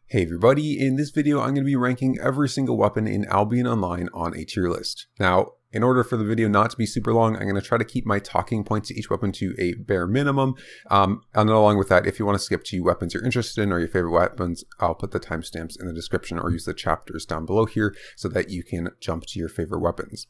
Hey everybody, in this video I'm going to be ranking every single weapon in Albion Online on a tier list. Now, in order for the video not to be super long, I'm going to try to keep my talking points to each weapon to a bare minimum. And along with that, if you want to skip to weapons you're interested in or your favorite weapons, I'll put the timestamps in the description or use the chapters down below here so that you can jump to your favorite weapons.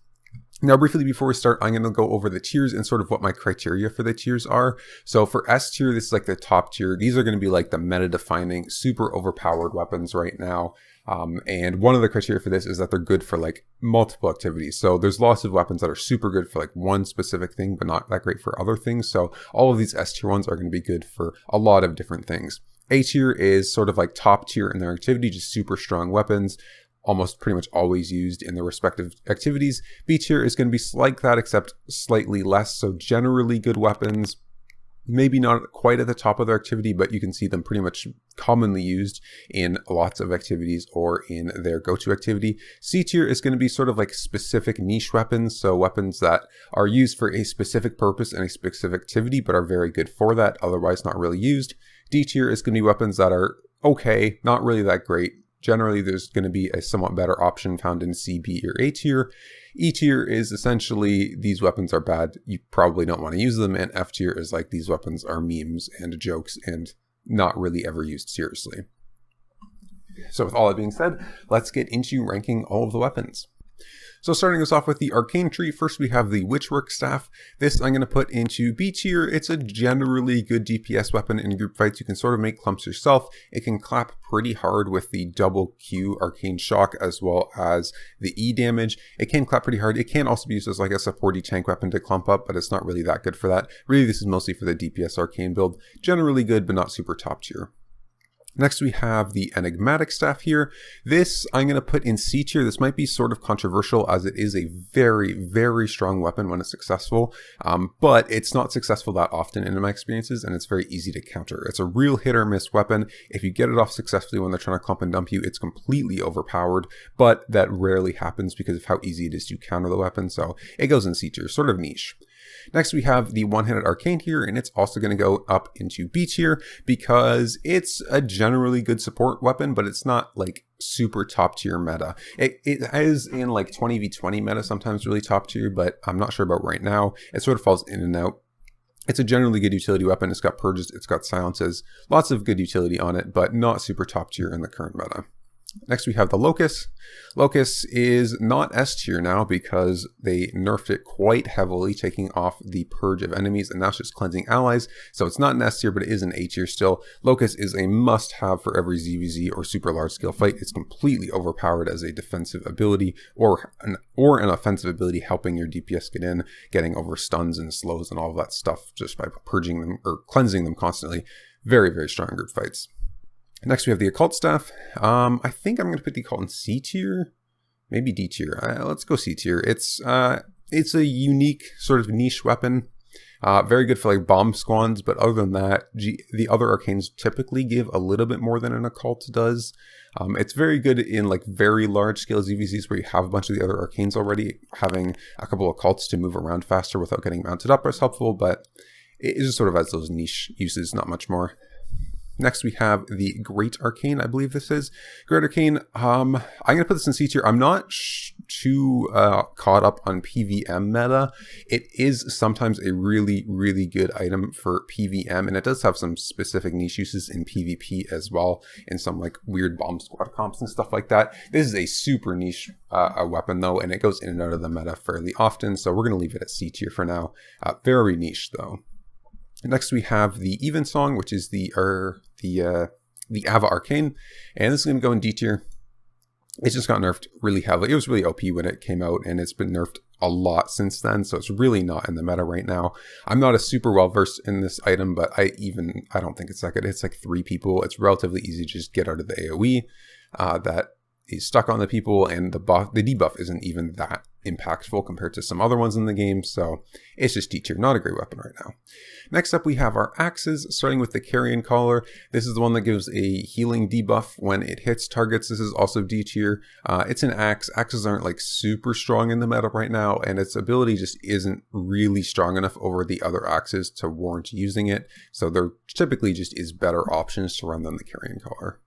Now, briefly before we start, I'm going to go over the tiers and sort of what my criteria for the tiers are. So for S tier, this is like the top tier. These are going to be like the meta-defining, super overpowered weapons right now. And one of the criteria for this is that they're good for like multiple activities. So there's lots of weapons that are super good for like one specific thing, but not that great for other things. So all of these S tier ones are going to be good for a lot of different things. A tier is sort of like top tier in their activity, just super strong weapons, almost pretty much always used in their respective activities. B tier is going to be like that, except slightly less. So generally good weapons, maybe not quite at the top of their activity, but you can see them pretty much commonly used in lots of activities or in their go-to activity. C tier is going to be sort of like specific niche weapons. So weapons that are used for a specific purpose and a specific activity, but are very good for that, otherwise not really used. D tier is going to be weapons that are okay, not really that great. Generally, there's going to be a somewhat better option found in C, B, or A tier. E tier is essentially these weapons are bad, you probably don't want to use them, and F tier is like these weapons are memes and jokes and not really ever used seriously. So with all that being said, let's get into ranking all of the weapons. So starting us off with the Arcane tree, first we have the Witchwork Staff. This I'm going to put into B tier. It's a generally good DPS weapon in group fights. You can sort of make clumps yourself. It can clap pretty hard with the double Q Arcane Shock as well as the E damage. It can clap pretty hard. It can also be used as like a supporty tank weapon to clump up, but it's not really that good for that. Really, this is mostly for the DPS Arcane build. Generally good, but not super top tier. Next, we have the Enigmatic Staff here. This I'm going to put in C tier. This might be sort of controversial as it is a very, very strong weapon when it's successful, but it's not successful that often in my experiences, and it's very easy to counter. It's a real hit or miss weapon. If you get it off successfully when they're trying to clump and dump you, it's completely overpowered, but that rarely happens because of how easy it is to counter the weapon, so it goes in C tier, sort of niche. Next, we have the One-Handed Arcane here, and it's also going to go up into B tier because it's a generally good support weapon, but it's not like super top tier meta. It is in like 20v20 meta, sometimes really top tier, but I'm not sure about right now. It sort of falls in and out. It's a generally good utility weapon. It's got purges, it's got silences, lots of good utility on it, but not super top tier in the current meta. Next, we have the Locust. Locust is not S tier now because they nerfed it quite heavily, taking off the purge of enemies, and now it's just cleansing allies. So it's not an S tier, but it is an A tier still. Locust is a must-have for every ZVZ or super large-scale fight. It's completely overpowered as a defensive ability or an offensive ability, helping your DPS get in, getting over stuns and slows and all of that stuff just by purging them or cleansing them constantly. Very, very strong group fights. Next, we have the Occult Staff. I think I'm going to put the Occult in C tier, maybe D tier. Let's go C tier. It's a unique sort of niche weapon. Very good for like bomb squads, but other than that, the other Arcanes typically give a little bit more than an Occult does. It's very good in like very large scale ZVZs where you have a bunch of the other Arcanes already. Having a couple of Occults to move around faster without getting mounted up is helpful, but it just sort of has those niche uses, not much more. Next, we have the Great Arcane, I believe this is. Great Arcane, I'm going to put this in C tier. I'm not too caught up on PVM meta. It is sometimes a really, really good item for PVM, and it does have some specific niche uses in PvP as well, in some like weird bomb squad comps and stuff like that. This is a super niche weapon though, and it goes in and out of the meta fairly often, so we're going to leave it at C tier for now. Very niche though. Next, we have the Evensong, which is the Ava Arcane, and this is going to go in D tier. It just got nerfed really heavily. It was really OP when it came out, and it's been nerfed a lot since then, so it's really not in the meta right now. I'm not a super well versed in this item, but I don't think it's that good. It's like 3 people. It's relatively easy to just get out of the AoE that is stuck on the people, and the debuff isn't even that impactful compared to some other ones in the game, so it's just D tier, not a great weapon right now. Next up, we have our axes, starting with the Carrion Collar. This is the one that gives a healing debuff when it hits targets. This is also D tier. It's an axe. Axes aren't like super strong in the meta right now, and its ability just isn't really strong enough over the other axes to warrant using it, so there typically just is better options to run than the Carrion Collar.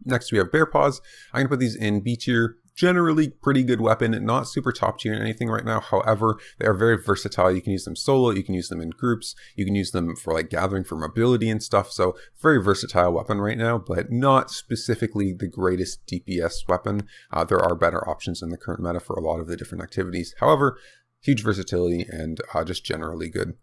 Next, we have Bear Paws. I'm going to put these in B tier. Generally pretty good weapon, not super top tier or anything right now. However, they are very versatile. You can use them solo, you can use them in groups, you can use them for like gathering for mobility and stuff. So very versatile weapon right now, but not specifically the greatest DPS weapon. There are better options in the current meta for a lot of the different activities. However, huge versatility and just generally good.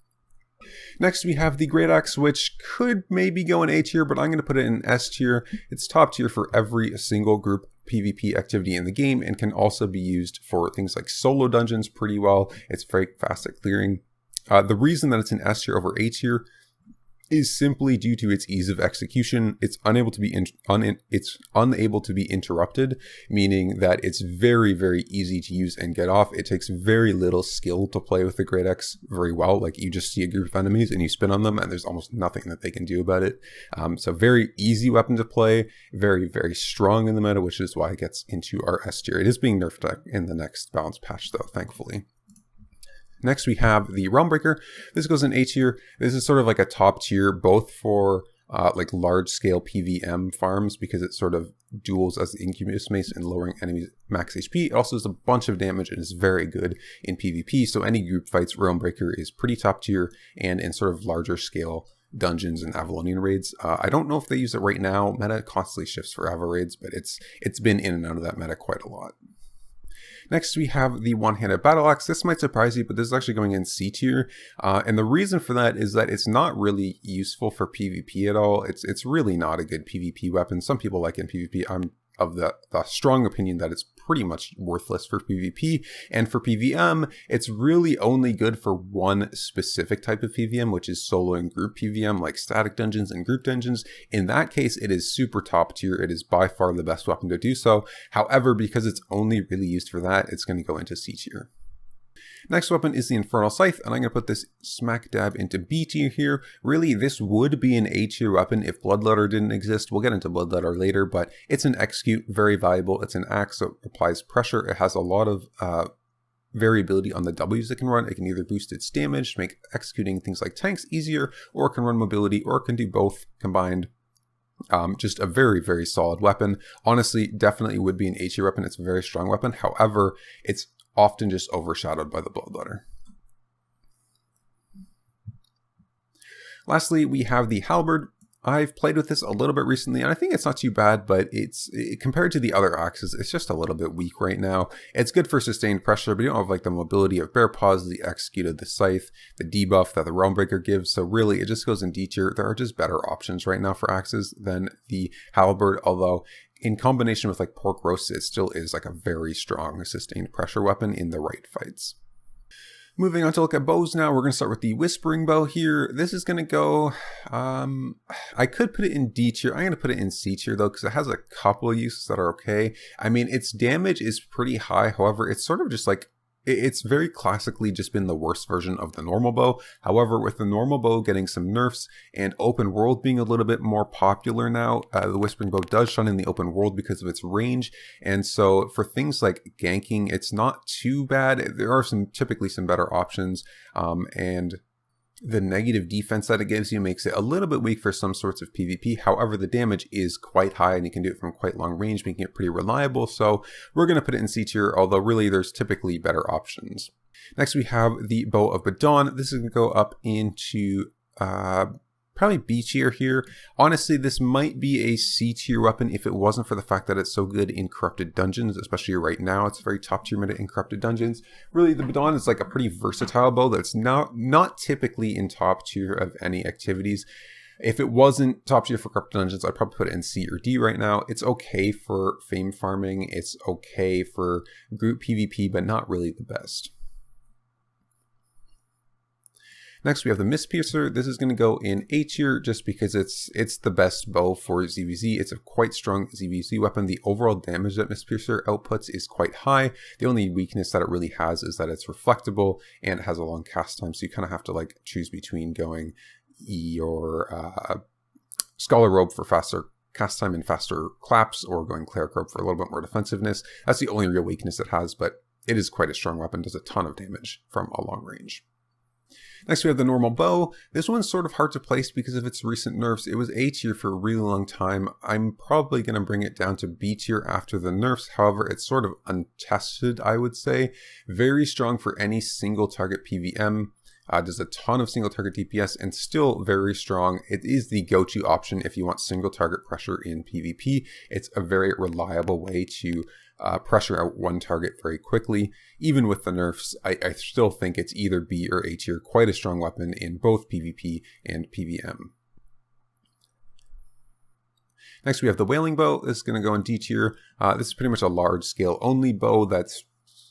Next, we have the Great Axe, which could maybe go in A tier, but I'm going to put it in S tier. It's top tier for every single group PvP activity in the game and can also be used for things like solo dungeons pretty well. It's very fast at clearing. The reason that it's in S tier over A tier is simply due to its ease of execution. It's unable to be interrupted, meaning that it's very, very easy to use and get off. It takes very little skill to play with the Great Axe very well. Like you just see a group of enemies and you spin on them and there's almost nothing that they can do about it. So very easy weapon to play, very, very strong in the meta, which is why it gets into our S tier. It is being nerfed in the next balance patch though, thankfully. Next, we have the Realm Breaker. This goes in A tier. This is sort of like a top tier, both for like large scale PVM farms because it sort of duels as the Incubus Mace and lowering enemies max HP. It also does a bunch of damage and is very good in PvP. So any group fights, Realm Breaker is pretty top tier and in sort of larger scale dungeons and Avalonian raids. I don't know if they use it right now. Meta constantly shifts for Aval raids, but it's been in and out of that meta quite a lot. Next, we have the one-handed battle axe. This might surprise you, but this is actually going in C tier. And the reason for that is that it's not really useful for PvP at all. It's really not a good PvP weapon. Some people like it in PvP. I'm of the strong opinion that it's pretty much worthless for PvP. And for PvM, it's really only good for one specific type of PvM, which is solo and group PvM, like static dungeons and group dungeons. In that case, it is super top tier. It is by far the best weapon to do so. However, because it's only really used for that, it's going to go into C tier. Next weapon is the Infernal Scythe, and I'm going to put this smack dab into B tier here. Really, this would be an A tier weapon if Bloodletter didn't exist. We'll get into Bloodletter later, but it's an execute, very valuable. It's an axe, so it applies pressure. It has a lot of variability on the W's it can run. It can either boost its damage to make executing things like tanks easier, or it can run mobility, or it can do both combined. Just a very, very solid weapon. Honestly, definitely would be an A tier weapon. It's a very strong weapon. However, it's often just overshadowed by the Bloodletter. Lastly, we have the Halberd. I've played with this a little bit recently, and I think it's not too bad, but compared to the other axes, it's just a little bit weak right now. It's good for sustained pressure, but you don't have like the mobility of Bear Paws, the execute of the Scythe, the debuff that the Realm Breaker gives, so really it just goes in D tier. There are just better options right now for axes than the Halberd, although in combination with like Pork Roast, it still is like a very strong sustained pressure weapon in the right fights. Moving on to look at bows now, we're going to start with the Whispering Bow here. This is going to go, I could put it in D tier. I'm going to put it in C tier though, because it has a couple of uses that are okay. I mean, its damage is pretty high. However, it's sort of just like, it's very classically just been the worst version of the normal bow. However, with the normal bow getting some nerfs and open world being a little bit more popular now, the Whispering Bow does shine in the open world because of its range. And so for things like ganking, it's not too bad. There are typically some better options, and the negative defense that it gives you makes it a little bit weak for some sorts of PvP. However, the damage is quite high and you can do it from quite long range, making it pretty reliable. So we're going to put it in C tier, although really there's typically better options. Next, we have the Bow of Badon. This is going to go up into probably B tier here. Honestly, this might be a C tier weapon if it wasn't for the fact that it's so good in corrupted dungeons, especially right now. It's very top tier meta in corrupted dungeons. Really, the Badon is like a pretty versatile bow that's not typically in top tier of any activities. If it wasn't top tier for corrupted dungeons, I'd probably put it in C or D right now. It's okay for fame farming. It's okay for group PvP, but not really the best. Next, we have the Mistpiercer. This is going to go in A tier just because it's the best bow for ZVZ. It's a quite strong ZVZ weapon. The overall damage that Mistpiercer outputs is quite high. The only weakness that it really has is that it's reflectable and it has a long cast time. So you kind of have to like choose between going E or Scholar Robe for faster cast time and faster claps, or going Cleric Robe for a little bit more defensiveness. That's the only real weakness it has, but it is quite a strong weapon. Does a ton of damage from a long range. Next we have the normal bow. This one's sort of hard to place because of its recent nerfs. It was A tier for a really long time. I'm probably going to bring it down to B tier after the nerfs. However, it's sort of untested, I would say. Very strong for any single target PVM. Does a ton of single target DPS and still very strong. It is the go-to option if you want single target pressure in PvP. It's a very reliable way to pressure out one target very quickly. Even with the nerfs, I still think it's either B or A tier, quite a strong weapon in both PvP and PvM. Next we have the Wailing Bow. This is going to go in D tier. This is pretty much a large scale only bow that's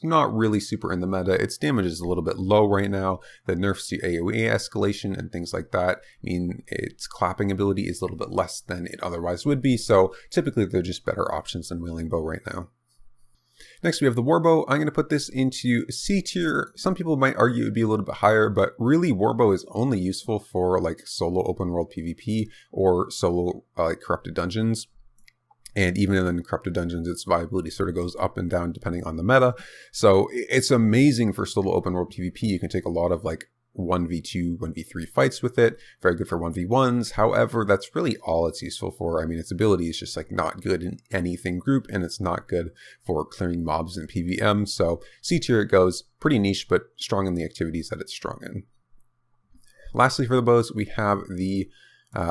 not really super in the meta. Its damage is a little bit low right now. The nerfs to AoE escalation and things like that mean its clapping ability is a little bit less than it otherwise would be, so typically they're just better options than Wailing Bow right now. Next we have the Warbow. I'm going to put this into C tier. Some people might argue it would be a little bit higher, but really Warbow is only useful for like solo open world PvP or solo corrupted dungeons. And even in the corrupted dungeons, its viability sort of goes up and down depending on the meta. So it's amazing for solo open world PvP. You can take a lot of like 1v2, 1v3 fights with it. Very good for 1v1s. However, that's really all it's useful for. I mean, its ability is just like not good in anything group, and it's not good for clearing mobs in PvM. So C tier it goes, pretty niche, but strong in the activities that it's strong in. Lastly, for the bows, we have the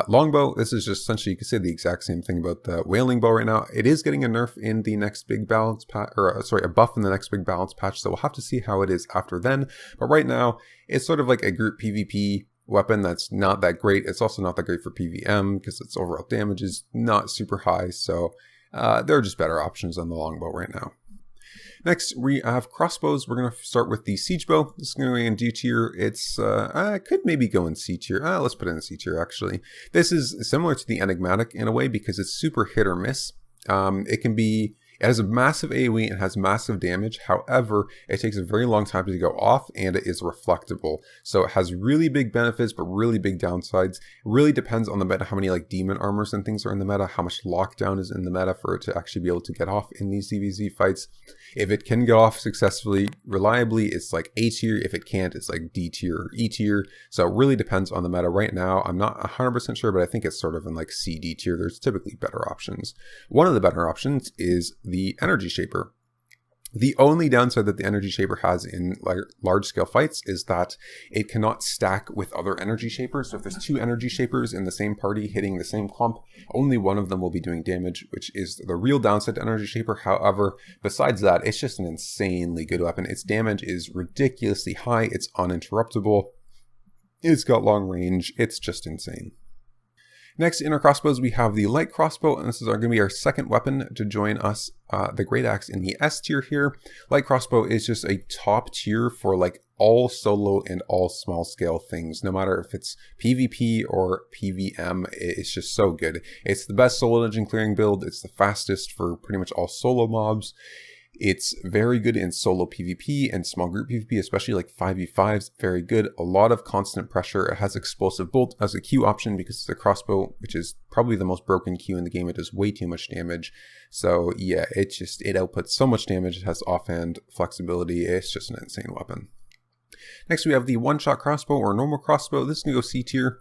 longbow. This is just essentially, you could say the exact same thing about the Wailing Bow right now. It is getting a nerf in the next big balance patch, or sorry, a buff in the next big balance patch. So we'll have to see how it is after then. But right now, it's sort of like a group PvP weapon that's not that great. It's also not that great for PvM because its overall damage is not super high. So there are just better options on the longbow right now. Next, we have crossbows. We're going to start with the siege bow. This is going to be in D tier. It's, could maybe go in C tier. Let's put it in C tier, actually. This is similar to the enigmatic in a way because it's super hit or miss. It has a massive AoE and has massive damage. However, it takes a very long time to go off and it is reflectable. So it has really big benefits, but really big downsides. It really depends on the meta, how many like demon armors and things are in the meta, how much lockdown is in the meta for it to actually be able to get off in these ZVZ fights. If it can go off successfully, reliably, it's like A tier. If it can't, it's like D tier or E tier. So it really depends on the meta. Right now, I'm not 100% sure, but I think it's sort of in like C, D tier. There's typically better options. One of the better options is the Energy Shaper. The only downside that the Energy Shaper has in large scale fights is that it cannot stack with other Energy Shapers. So if there's two Energy Shapers in the same party hitting the same clump, only one of them will be doing damage, which is the real downside to Energy Shaper. However, besides that, it's just an insanely good weapon. Its damage is ridiculously high. It's uninterruptible. It's got long range. It's just insane. Next, in our crossbows, we have the light crossbow, and this is going to be our second weapon to join us, the Great Axe in the S tier here. Light crossbow is just a top tier for like all solo and all small scale things, no matter if it's PvP or PvM, it's just so good. It's the best solo dungeon clearing build, it's the fastest for pretty much all solo mobs. It's very good in solo PvP and small group PvP, especially like 5v5s, very good. A lot of constant pressure. It has explosive bolt as a Q option because it's a crossbow, which is probably the most broken Q in the game. It does way too much damage. So yeah, it outputs so much damage. It has offhand flexibility. It's just an insane weapon. Next, we have the one-shot crossbow or normal crossbow. This is going to go C tier.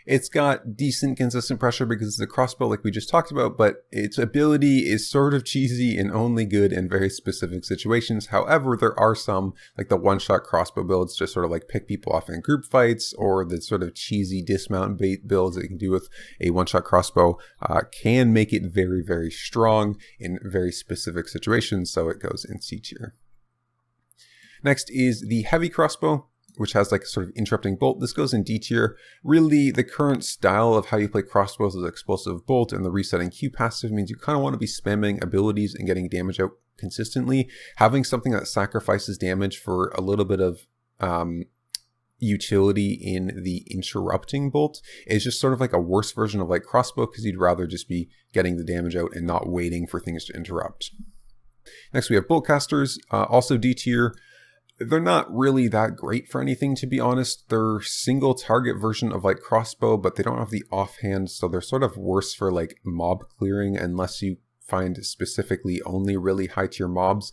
It's got decent consistent pressure because it's a crossbow like we just talked about, but its ability is sort of cheesy and only good in very specific situations. However, there are some, like the one-shot crossbow builds, just sort of like pick people off in group fights, or the sort of cheesy dismount bait builds that you can do with a one-shot crossbow can make it very, very strong in very specific situations, so it goes in C tier. Next is the heavy crossbow, which has like a sort of interrupting bolt. This goes in D tier. Really, the current style of how you play crossbows is explosive bolt, and the resetting Q passive means you kind of want to be spamming abilities and getting damage out consistently. Having something that sacrifices damage for a little bit of utility in the interrupting bolt is just sort of like a worse version of like crossbow, because you'd rather just be getting the damage out and not waiting for things to interrupt. Next, we have boltcasters, also D tier. They're not really that great for anything, to be honest. They're single target version of like crossbow, but they don't have the offhand, so they're sort of worse for like mob clearing unless you find specifically only really high tier mobs.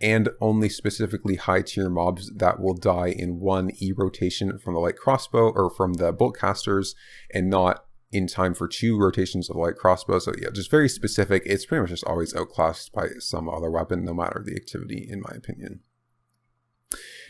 and only specifically high tier mobs that will die in one E rotation from the light crossbow or from the bolt casters, and not in time for 2 rotations of light crossbow. So yeah, just very specific. It's pretty much just always outclassed by some other weapon, no matter the activity, in my opinion.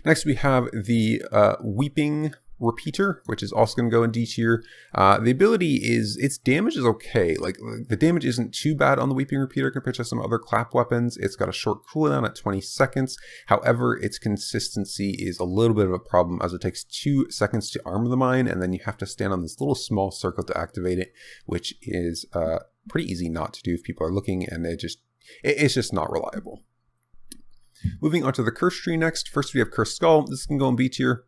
Next, we have the Weeping Repeater, which is also going to go in D tier. The ability is, its damage is okay. Like, the damage isn't too bad on the Weeping Repeater compared to some other clap weapons. It's got a short cooldown at 20 seconds. However, its consistency is a little bit of a problem, as it takes 2 seconds to armor the mine, and then you have to stand on this little small circle to activate it, which is pretty easy not to do if people are looking, and it's just not reliable. Moving on to the curse tree next. First, we have Cursed Skull. This can go in B tier.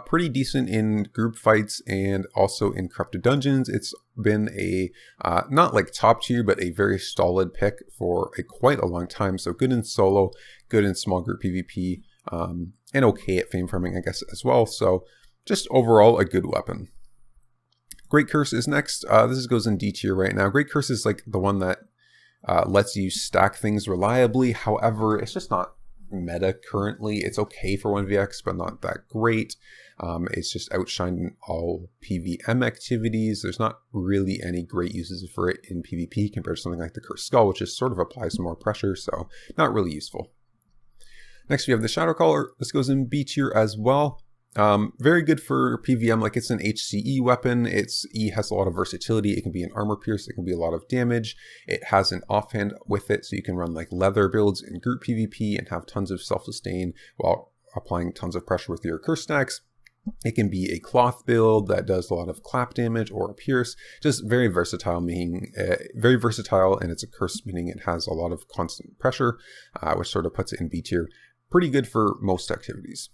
Pretty decent in group fights and also in corrupted dungeons. It's been a not like top tier, but a very solid pick for quite a long time. So good in solo, good in small group PvP, and okay at fame farming, I guess, as well. So just overall a good weapon. Great Curse is next. This goes in D tier right now. Great Curse is like the one that lets you stack things reliably. However, it's just not meta currently. It's okay for 1vx, but not that great. It's just outshined in all PvM activities. There's not really any great uses for it in PvP compared to something like the Cursed Skull, which just sort of applies more pressure, so not really useful. Next, we have the Shadow Caller. This goes in B tier as well. Very good for PvM, like it's an HCE weapon. E has a lot of versatility. It can be an armor pierce, it can be a lot of damage. It has an offhand with it, so you can run like leather builds in group PvP and have tons of self-sustain while applying tons of pressure with your curse stacks. It can be a cloth build that does a lot of clap damage or a pierce. Just very versatile, meaning very versatile, and it's a curse, meaning it has a lot of constant pressure, which sort of puts it in B tier. Pretty good for most activities.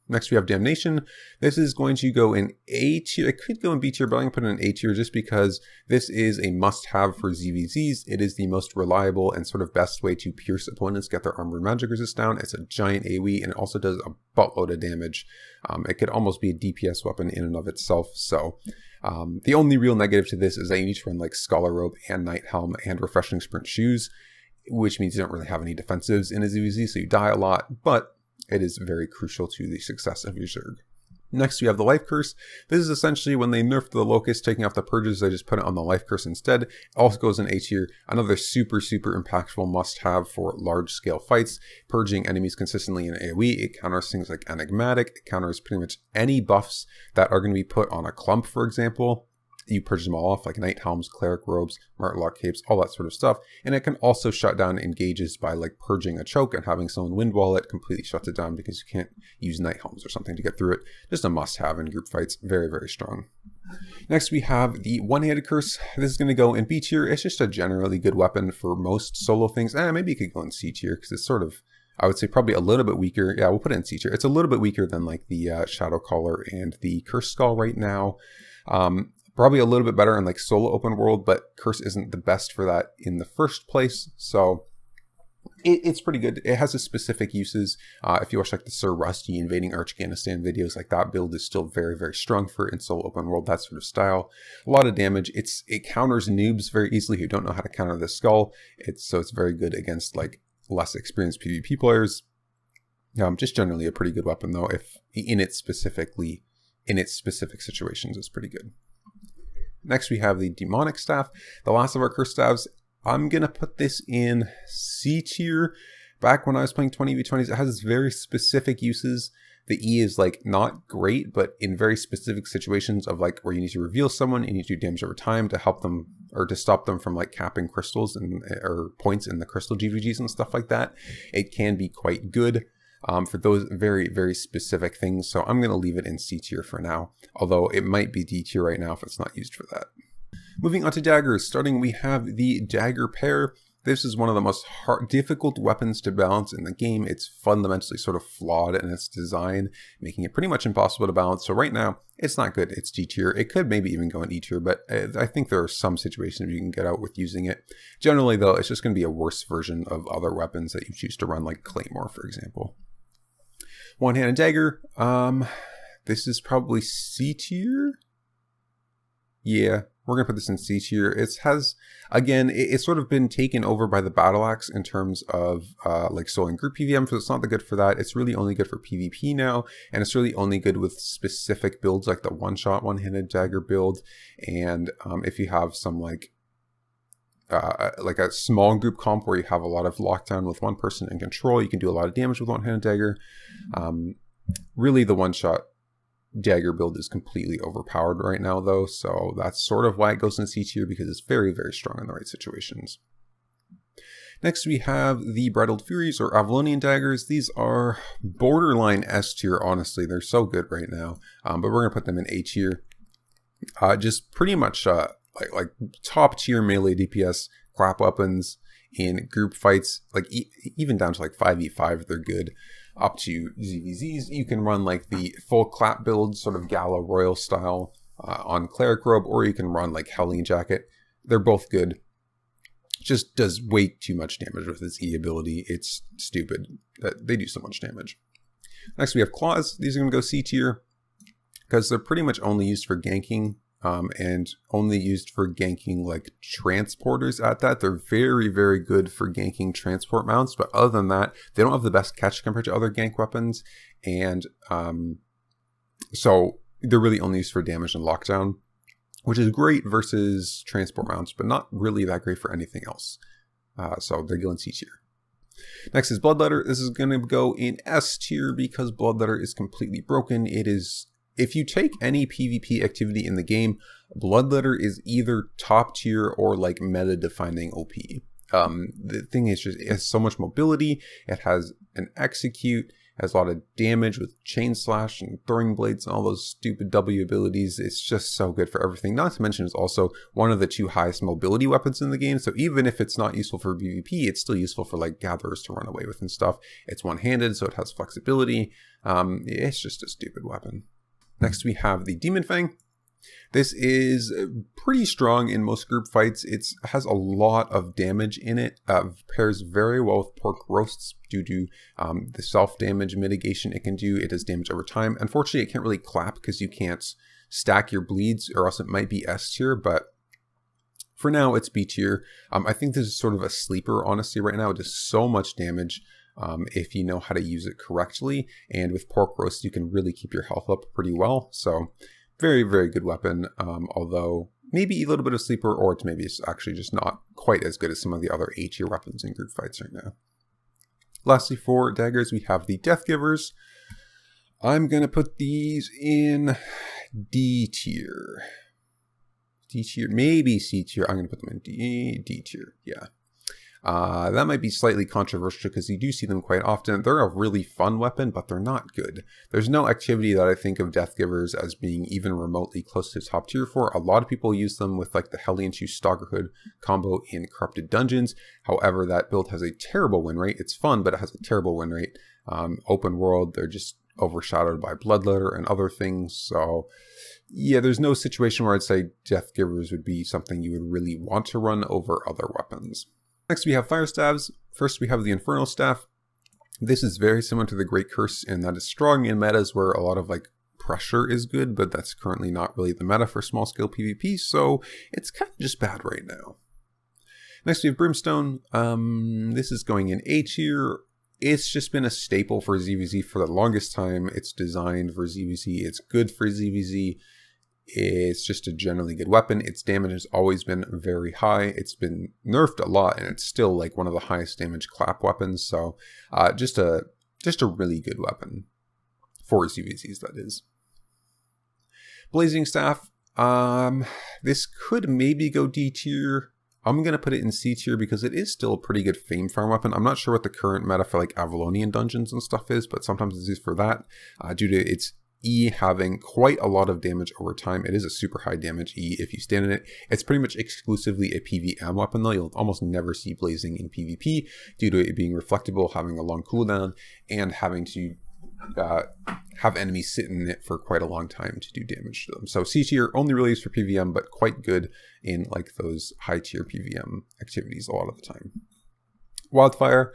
Next, we have Damnation. This is going to go in A tier. It could go in B tier, but I'm going to put it in A tier just because this is a must-have for ZVZs. It is the most reliable and sort of best way to pierce opponents, get their armor and magic resist down. It's a giant AoE, and it also does a buttload of damage. It could almost be a DPS weapon in and of itself. So the only real negative to this is that you need to run like Scholar Robe and Night Helm and Refreshing Sprint Shoes, which means you don't really have any defensives in a ZVZ, so you die a lot, but it is very crucial to the success of your Zerg. Next, we have the Life Curse. This is essentially when they nerfed the Locust, taking off the Purges, they just put it on the Life Curse instead. It also goes in A tier. Another super impactful must-have for large-scale fights. Purging enemies consistently in AoE. It counters things like Enigmatic. It counters pretty much any buffs that are going to be put on a clump, for example. You purge them all off, like Night Helms, Cleric Robes, Martlock Capes, all that sort of stuff. And it can also shut down engages by like purging a choke and having someone wind wall it, completely shuts it down because you can't use Night Helms or something to get through it. Just a must-have in group fights. Very strong. Next, we have the One-Handed Curse. This is going to go in B tier. It's just a generally good weapon for most solo things. Maybe it could go in C tier because it's sort of, I would say, probably a little bit weaker. Yeah, we'll put it in C tier. It's a little bit weaker than like the Shadow Caller and the Cursed Skull right now. Probably a little bit better in like solo open world, but Curse isn't the best for that in the first place. So it's pretty good. It has a specific uses. If you watch like the Sir Rusty invading Archganistan videos, like that build is still very strong for in solo open world, that sort of style. A lot of damage. It counters noobs very easily who don't know how to counter the skull. So it's very good against like less experienced PvP players. Just generally a pretty good weapon though. If in its specific situations, it's pretty good. Next, we have the Demonic Staff, the last of our Curse Staffs. I'm going to put this in C tier. Back when I was playing 20v20s, it has very specific uses. The E is like not great, but in very specific situations of like where you need to reveal someone, you need to do damage over time to help them or to stop them from like capping crystals or points in the crystal GVGs and stuff like that. It can be quite good. For those very specific things. So I'm going to leave it in C tier for now, although it might be D tier right now if it's not used for that. Moving on to daggers. Starting, we have the Dagger Pair. This is one of the most difficult weapons to balance in the game. It's fundamentally sort of flawed in its design, making it pretty much impossible to balance. So right now, it's not good. It's D tier. It could maybe even go in E tier, but I think there are some situations you can get out with using it. Generally, though, it's just going to be a worse version of other weapons that you choose to run, like Claymore, for example. One-Handed Dagger. This is probably C tier. Yeah, We're going to put this in C tier. It has, again, it's sort of been taken over by the Battle Axe in terms of like soloing group PVM, so it's not that good for that. It's really only good for PvP now, and it's really only good with specific builds like the one-shot, one-handed dagger build, and if you have some like a small group comp where you have a lot of lockdown with one person in control, you can do a lot of damage with one-handed dagger. Really, the one-shot dagger build is completely overpowered right now, though, so that's sort of why it goes in C tier, because it's very, very strong in the right situations. Next, we have the Bridled Furies, or Avalonian Daggers. These are borderline S tier, honestly. They're so good right now, but we're going to put them in A tier. Just pretty much like top tier melee DPS clap weapons in group fights, like even down to like 5v5, they're good. Up to ZVZs, you can run like the full clap build, sort of Gala Royal style on Cleric Robe, or you can run like Hellion Jacket. They're both good. Just does way too much damage with its E ability. It's stupid that they do so much damage. Next we have Claws. These are going to go C tier because they're pretty much only used for ganking. And only used for ganking like transporters at that. They're very, very good for ganking transport mounts, but other than that, they don't have the best catch compared to other gank weapons, and so they're really only used for damage and lockdown, which is great versus transport mounts, but not really that great for anything else. So they go in C tier. Next is Bloodletter. This is going to go in S tier because Bloodletter is completely broken. It is... If you take any PvP activity in the game, Bloodletter is either top tier or like meta defining OP. The thing is just, it has so much mobility. It has an execute, has a lot of damage with chain slash and throwing blades and all those stupid W abilities. It's just so good for everything. Not to mention it's also one of the 2 highest mobility weapons in the game. So even if it's not useful for PvP, it's still useful for like gatherers to run away with and stuff. It's one-handed, so it has flexibility. It's just a stupid weapon. Next we have the Demon Fang. This is pretty strong in most group fights. It has a lot of damage in it. Pairs very well with pork roasts due to the self-damage mitigation it can do. It does damage over time. Unfortunately, it can't really clap because you can't stack your bleeds, or else it might be S tier, but for now it's B tier. I think this is sort of a sleeper, honestly, right now. It does so much damage. If you know how to use it correctly, and with pork roast you can really keep your health up pretty well. So very, very good weapon, although maybe a little bit of sleeper, or it's maybe it's actually just not quite as good as some of the other A tier weapons in group fights right now. Lastly, for daggers, we have the Death Givers. I'm gonna put these in D tier. D tier, maybe C tier. I'm gonna put them in D tier, yeah. That might be slightly controversial because you do see them quite often. They're a really fun weapon, but they're not good. There's no activity that I think of Death Givers as being even remotely close to top tier for. A lot of people use them with like the Hellion 2 Staggerhood combo in Corrupted Dungeons. However, that build has a terrible win rate. It's fun, but it has a terrible win rate. Open world, they're just overshadowed by Bloodletter and other things. So yeah, there's no situation where I'd say Death Givers would be something you would really want to run over other weapons. Next we have Fire Staves. First we have the Infernal Staff. This is very similar to the Great Curse in that it's strong in metas where a lot of like pressure is good, but that's currently not really the meta for small scale PvP, so it's kind of just bad right now. Next we have Brimstone. This is going in A tier. It's just been a staple for ZVZ for the longest time. It's designed for ZVZ. It's good for ZVZ. It's just a generally good weapon. Its damage has always been very high. It's been nerfed a lot, and it's still like one of the highest damage clap weapons. So just a really good weapon for ZVZs, that is. Blazing Staff. This could maybe go D tier. I'm going to put it in C tier because it is still a pretty good fame farm weapon. I'm not sure what the current meta for like Avalonian dungeons and stuff is, but sometimes it's used for that due to its E having quite a lot of damage over time. It is a super high damage E if you stand in it. It's pretty much exclusively a PvM weapon though. You'll almost never see blazing in PvP due to it being reflectable, having a long cooldown, and having to have enemies sit in it for quite a long time to do damage to them. So C tier, only really used for PvM, but quite good in like those high tier PvM activities a lot of the time. Wildfire.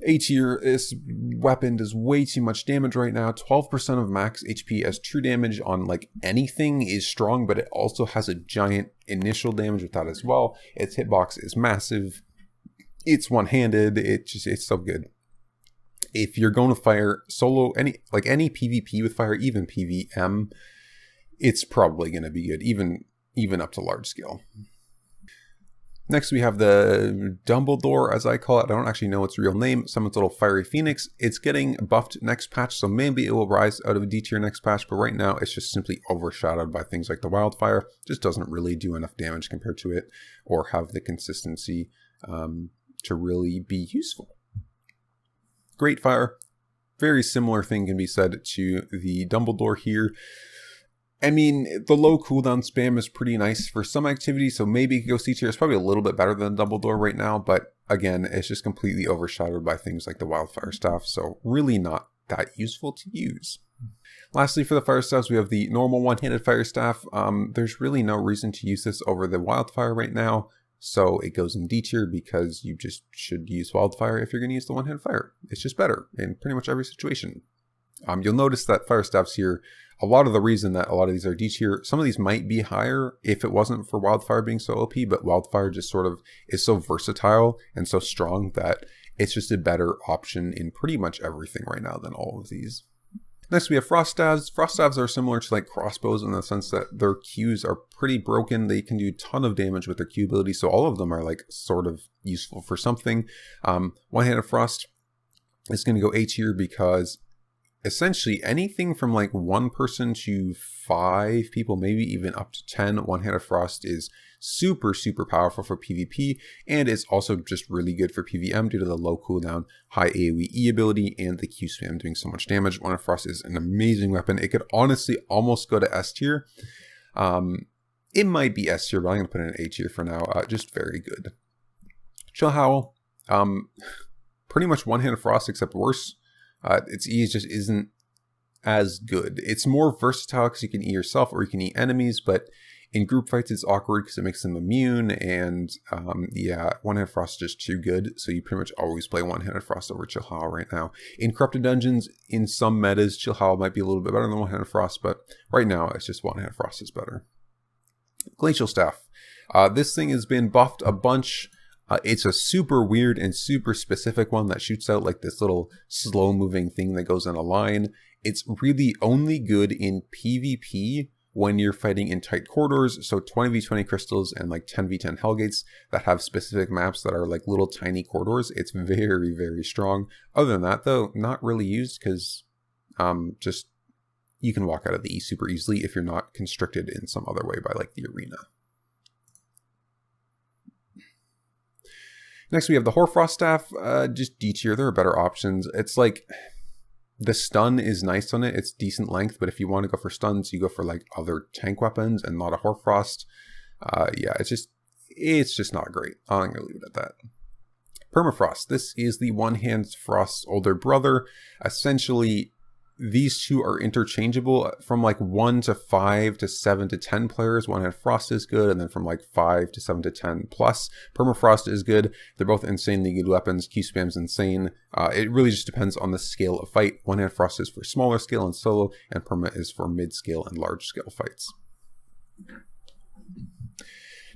A tier, this weapon does way too much damage right now. 12% of max HP as true damage on like anything is strong, but it also has a giant initial damage with that as well. Its hitbox is massive. It's one-handed. It's so good. If you're going to fire solo, any PvP with fire, even PvM, it's probably going to be good, even up to large scale. Next, we have the Dumbledore, as I call it. I don't actually know its real name. Someone's little fiery phoenix. It's getting buffed next patch, so maybe it will rise out of a D tier next patch, but right now it's just simply overshadowed by things like the wildfire. Just doesn't really do enough damage compared to it or have the consistency to really be useful. Great fire. Very similar thing can be said to the Dumbledore here. I mean, the low cooldown spam is pretty nice for some activities, so maybe it could go C tier. It's probably a little bit better than Dumbledore right now, but again, it's just completely overshadowed by things like the wildfire staff, so really not that useful to use. Lastly, for the fire staffs, we have the normal one-handed fire staff. There's really no reason to use this over the wildfire right now, so it goes in D tier because you just should use wildfire if you're going to use the one-handed fire. It's just better in pretty much every situation. You'll notice that fire staffs here, a lot of the reason that a lot of these are D tier, some of these might be higher if it wasn't for wildfire being so OP, but wildfire just sort of is so versatile and so strong that it's just a better option in pretty much everything right now than all of these. Next, we have frost staves. Frost staves are similar to like crossbows in the sense that their Qs are pretty broken. They can do a ton of damage with their Q ability, so all of them are like sort of useful for something. One-handed frost is going to go A tier because essentially anything from like 1 person to 5 people, maybe even up to 10, one-handed frost is super powerful for PvP, and it's also just really good for PvM due to the low cooldown, high AoE E ability, and the Q spam doing so much damage. One-handed frost is an amazing weapon. It could honestly almost go to S tier. It might be S tier, but I'm going to put it in A tier for now. Just very good. Chill Howl, pretty much one-handed frost except worse. Its E just isn't as good. It's more versatile because you can E yourself or you can E enemies, but in group fights it's awkward because it makes them immune, and yeah, one-handed frost is just too good, so you pretty much always play one-handed frost over Chill Howl right now. In corrupted dungeons, in some metas, Chill Howl might be a little bit better than one-handed frost, but right now it's just one-handed frost is better. Glacial Staff. This thing has been buffed a bunch. It's a super weird and super specific one that shoots out like this little slow moving thing that goes in a line. It's really only good in PvP when you're fighting in tight corridors. So 20v20 crystals and like 10v10 hellgates that have specific maps that are like little tiny corridors. It's very strong. Other than that though, not really used because just you can walk out of the E super easily if you're not constricted in some other way by like the arena. Next, we have the Hoarfrost Staff, just D tier. There are better options. It's like, the stun is nice on it. It's decent length, but if you want to go for stuns, you go for like other tank weapons and not a Hoarfrost. Yeah, it's just not great. I'm going to leave it at that. Permafrost. This is the one-hand frost's older brother. Essentially, these two are interchangeable. From like 1 to 5 to 7 to 10 players, one-hand frost is good, and then from like 5 to 7 to 10 plus, permafrost is good. They're both insanely good weapons. Q spam's insane. It really just depends on the scale of fight. One-hand frost is for smaller scale and solo, and perma is for mid-scale and large-scale fights.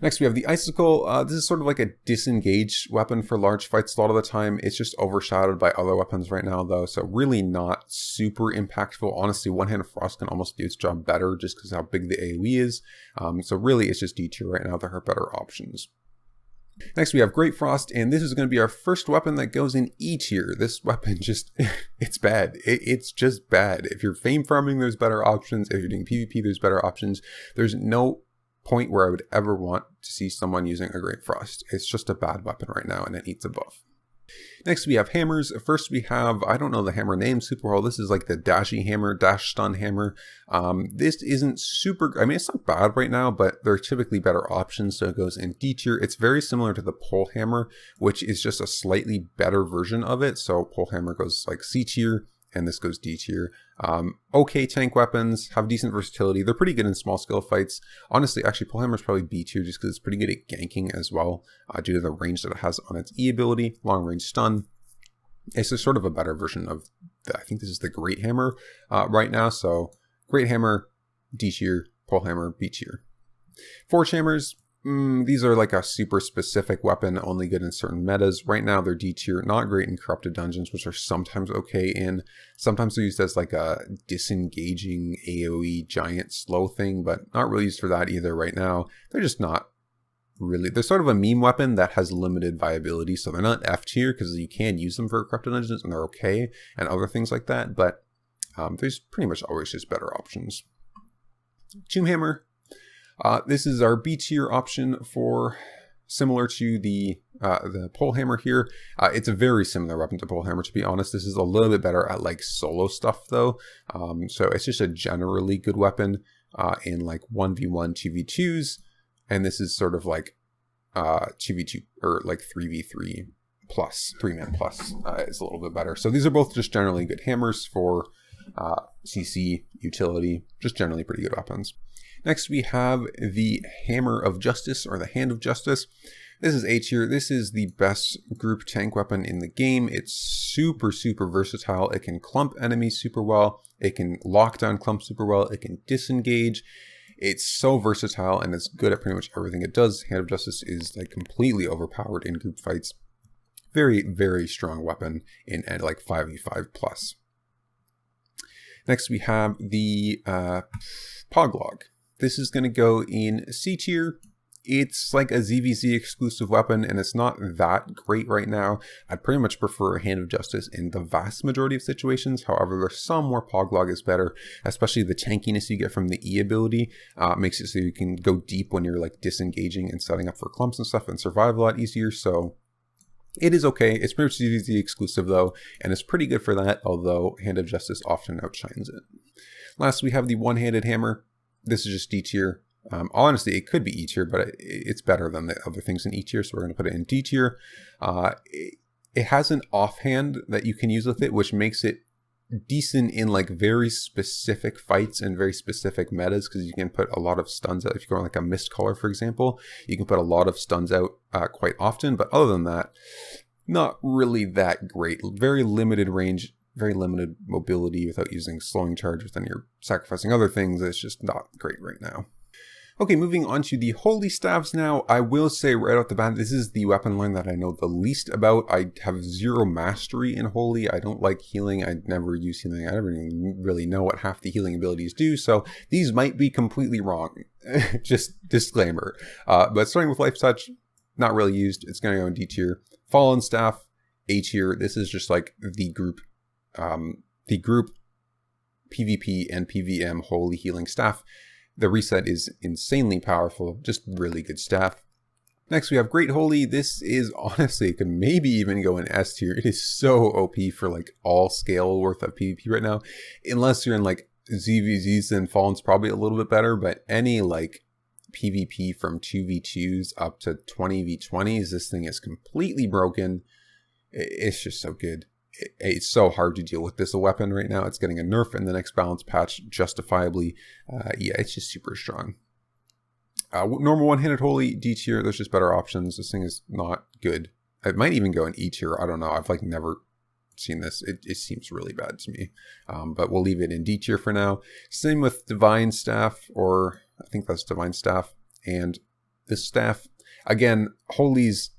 Next, we have the Icicle. This is sort of like a disengaged weapon for large fights a lot of the time. It's just overshadowed by other weapons right now, though, so really not super impactful. Honestly, one-handed frost can almost do its job better just because how big the AoE is. So really, it's just D tier right now. There are better options. Next, we have Great Frost, and this is going to be our first weapon that goes in E tier. This weapon just, it's bad. It's just bad. If you're fame farming, there's better options. If you're doing PvP, there's better options. There's no point where I would ever want to see someone using a Great Frost. It's just a bad weapon right now, and it needs a buff. Next, we have hammers. First, we have, I don't know the hammer name super well. This is like the dashy hammer, dash stun hammer. This isn't super, I mean, it's not bad right now, but there are typically better options, so it goes in D tier. It's very similar to the pole hammer, which is just a slightly better version of it. So pole hammer goes like C tier, and this goes D tier. Okay tank weapons, have decent versatility. They're pretty good in small scale fights. Honestly, actually, Polehammer is probably B tier just because it's pretty good at ganking as well, due to the range that it has on its E ability, long range stun. It's a sort of a better version of, I think this is the Great Hammer right now. So Great Hammer, D tier, Pole Hammer, B tier. Forge Hammers, these are like a super specific weapon, only good in certain metas. Right now they're D tier, not great in Corrupted Dungeons, which are sometimes okay in. Sometimes they're used as like a disengaging AoE giant slow thing, but not really used for that either right now. They're just not really, they're sort of a meme weapon that has limited viability, so they're not F tier because you can use them for Corrupted Dungeons and they're okay and other things like that, but there's pretty much always just better options. Tomb Hammer. This is our B tier option for, similar to the Pole Hammer here. It's a very similar weapon to Pole Hammer, to be honest. This is a little bit better at like solo stuff though. So it's just a generally good weapon in like 1v1, 2v2s. And this is sort of like 2v2 or like 3v3 plus, 3-man plus is a little bit better. So these are both just generally good hammers for CC utility, just generally pretty good weapons. Next, we have the Hammer of Justice, or the Hand of Justice. This is A tier. This is the best group tank weapon in the game. It's super, super versatile. It can clump enemies super well. It can lock down clumps super well. It can disengage. It's so versatile, and it's good at pretty much everything it does. Hand of Justice is like completely overpowered in group fights. Very, very strong weapon in like 5v5 plus. Next, we have the Poglog. This is going to go in C tier. It's like a ZVZ exclusive weapon, and it's not that great right now. I'd pretty much prefer a Hand of Justice in the vast majority of situations. However, there's some where Poglog is better, especially the tankiness you get from the E ability makes it so you can go deep when you're like disengaging and setting up for clumps and stuff and survive a lot easier. So it is okay. It's pretty much ZVZ exclusive though, and it's pretty good for that, although Hand of Justice often outshines it. Last, we have the One-Handed Hammer. This is just D tier. Honestly, it could be E tier, but it's better than the other things in E tier, so we're going to put it in D tier. It has an offhand that you can use with it, which makes it decent in like very specific fights and very specific metas, because you can put a lot of stuns out. If you go on like a Mist Collar, for example, you can put a lot of stuns out quite often, but other than that, not really that great. Very limited range, very limited mobility without using slowing charge, but then you're sacrificing other things. It's just not great right now. Okay, moving on to the Holy Staffs now. I will say right off the bat, this is the weapon line that I know the least about. I have zero mastery in Holy. I don't like healing. I never use healing. I never even really know what half the healing abilities do, so these might be completely wrong. Just disclaimer. But starting with Life Touch, not really used. It's going to go in D tier. Fallen Staff, A tier. This is just like the group PvP and PvM Holy Healing Staff. The reset is insanely powerful, just really good staff. Next, we have Great Holy. This is honestly, it could maybe even go in S tier. It is so OP for like all scale worth of PvP right now. Unless you're in like ZVZs, then Fallen's probably a little bit better, but any like PvP from 2v2s up to 20v20s, this thing is completely broken. It's just so good. It's so hard to deal with this weapon right now. It's getting a nerf in the next balance patch, justifiably. Yeah, it's just super strong. Normal One-Handed Holy, D tier. There's just better options. This thing is not good. It might even go in E tier. I don't know. I've like never seen this. It seems really bad to me. But we'll leave it in D tier for now. Same with Divine Staff, or I think that's Divine Staff. And this staff, again, Holy's,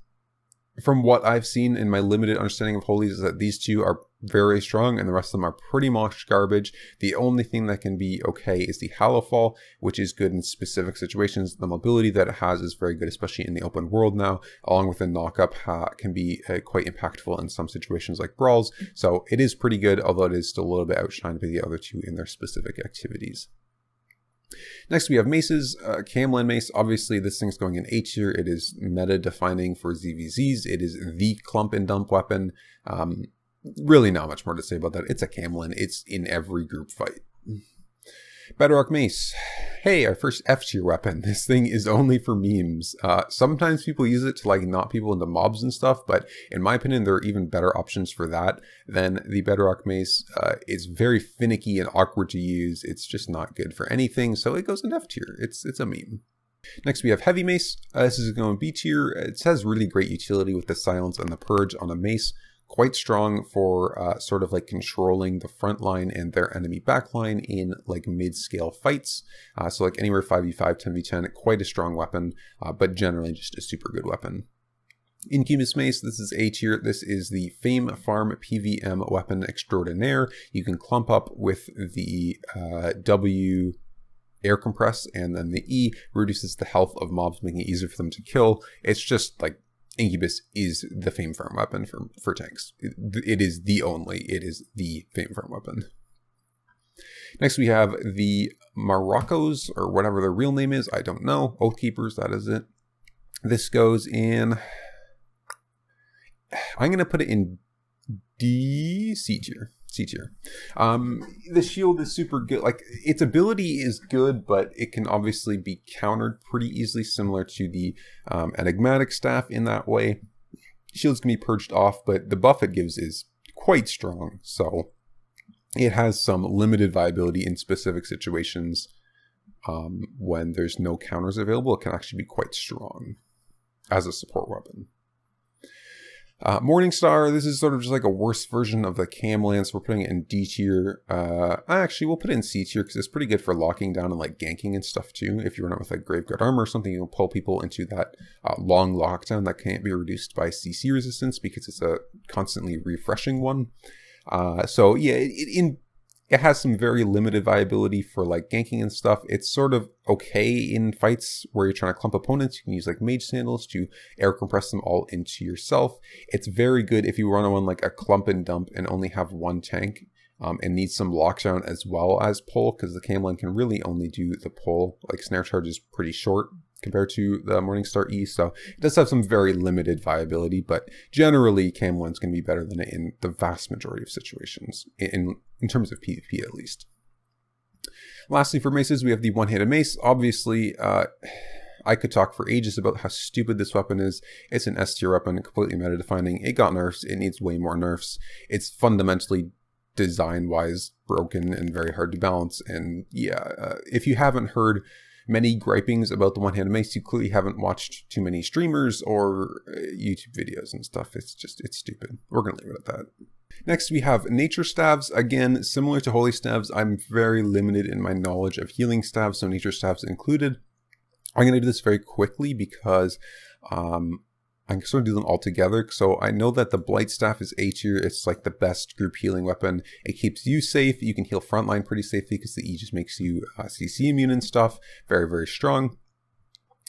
from what I've seen in my limited understanding of Holies, is that these two are very strong and the rest of them are pretty much garbage. The only thing that can be okay is the Hallowfall, which is good in specific situations. The mobility that it has is very good, especially in the open world now, along with the knock-up can be quite impactful in some situations like brawls. So it is pretty good, although it is still a little bit outshined by the other two in their specific activities. Next, we have Maces. Camlan Mace. Obviously, this thing's going in A tier. It is meta-defining for ZVZs. It is the clump and dump weapon. Really not much more to say about that. It's a Camlan. It's in every group fight. Bedrock Mace. Hey, our first F tier weapon. This thing is only for memes. Sometimes people use it to like knock people into mobs and stuff, but in my opinion, there are even better options for that than the Bedrock Mace. It's very finicky and awkward to use. It's just not good for anything, so it goes in F tier. It's a meme. Next, we have Heavy Mace. This is going B tier. It has really great utility with the Silence and the Purge on a mace. quite strong for sort of like controlling the front line and their enemy backline in like mid-scale fights. So like anywhere 5v5, 10v10, quite a strong weapon, but generally just a super good weapon. Incubus Mace, this is A tier. This is the Fame Farm PVM weapon extraordinaire. You can clump up with the W air compress, and then the E reduces the health of mobs, making it easier for them to kill. It's just like Incubus is the Fame Farm weapon for tanks. It is the Fame Farm weapon. Next we have the Morocco's, or whatever their real name is, I don't know. Oathkeepers, that is it. This goes in, I'm going to put it in C tier. The shield is super good. Like, its ability is good, but it can obviously be countered pretty easily, similar to the enigmatic staff in that way. Shields can be purged off, but the buff it gives is quite strong. So it has some limited viability in specific situations. When there's no counters available, it can actually be quite strong as a support weapon. Morningstar, this is sort of just like a worse version of the Cam Lance. We're putting it in D tier. Actually, we'll put it in C tier because it's pretty good for locking down and like ganking and stuff too. If you run it with like Graveguard armor or something, you'll pull people into that long lockdown that can't be reduced by CC resistance because it's a constantly refreshing one. So yeah, it has some very limited viability for like ganking and stuff. It's sort of okay in fights where you're trying to clump opponents. You can use like mage sandals to air compress them all into yourself. It's very good if you run on like a clump and dump and only have one tank and need some lockdown as well as pull, because the Camelin can really only do the pull. Like snare charge is pretty short compared to the Morningstar E, so it does have some very limited viability, but generally Camelin's going to be better than it in the vast majority of situations, in terms of PvP at least. Lastly, for maces, we have the one-handed mace. Obviously, I could talk for ages about how stupid this weapon is. It's an S tier weapon, completely meta-defining. It got nerfs. It needs way more nerfs. It's fundamentally design-wise broken and very hard to balance. And yeah, if you haven't heard many gripings about the one-handed mace, you clearly haven't watched too many streamers or YouTube videos and stuff. It's stupid. We're going to leave it at that. Next, we have nature staves. Again, similar to holy staves, I'm very limited in my knowledge of healing staves, so nature staves included. I'm going to do this very quickly because I'm sort of do them all together. So I know that the Blight Staff is A tier. It's like the best group healing weapon. It keeps you safe. You can heal frontline pretty safely because the E just makes you CC immune and stuff. Very, very strong.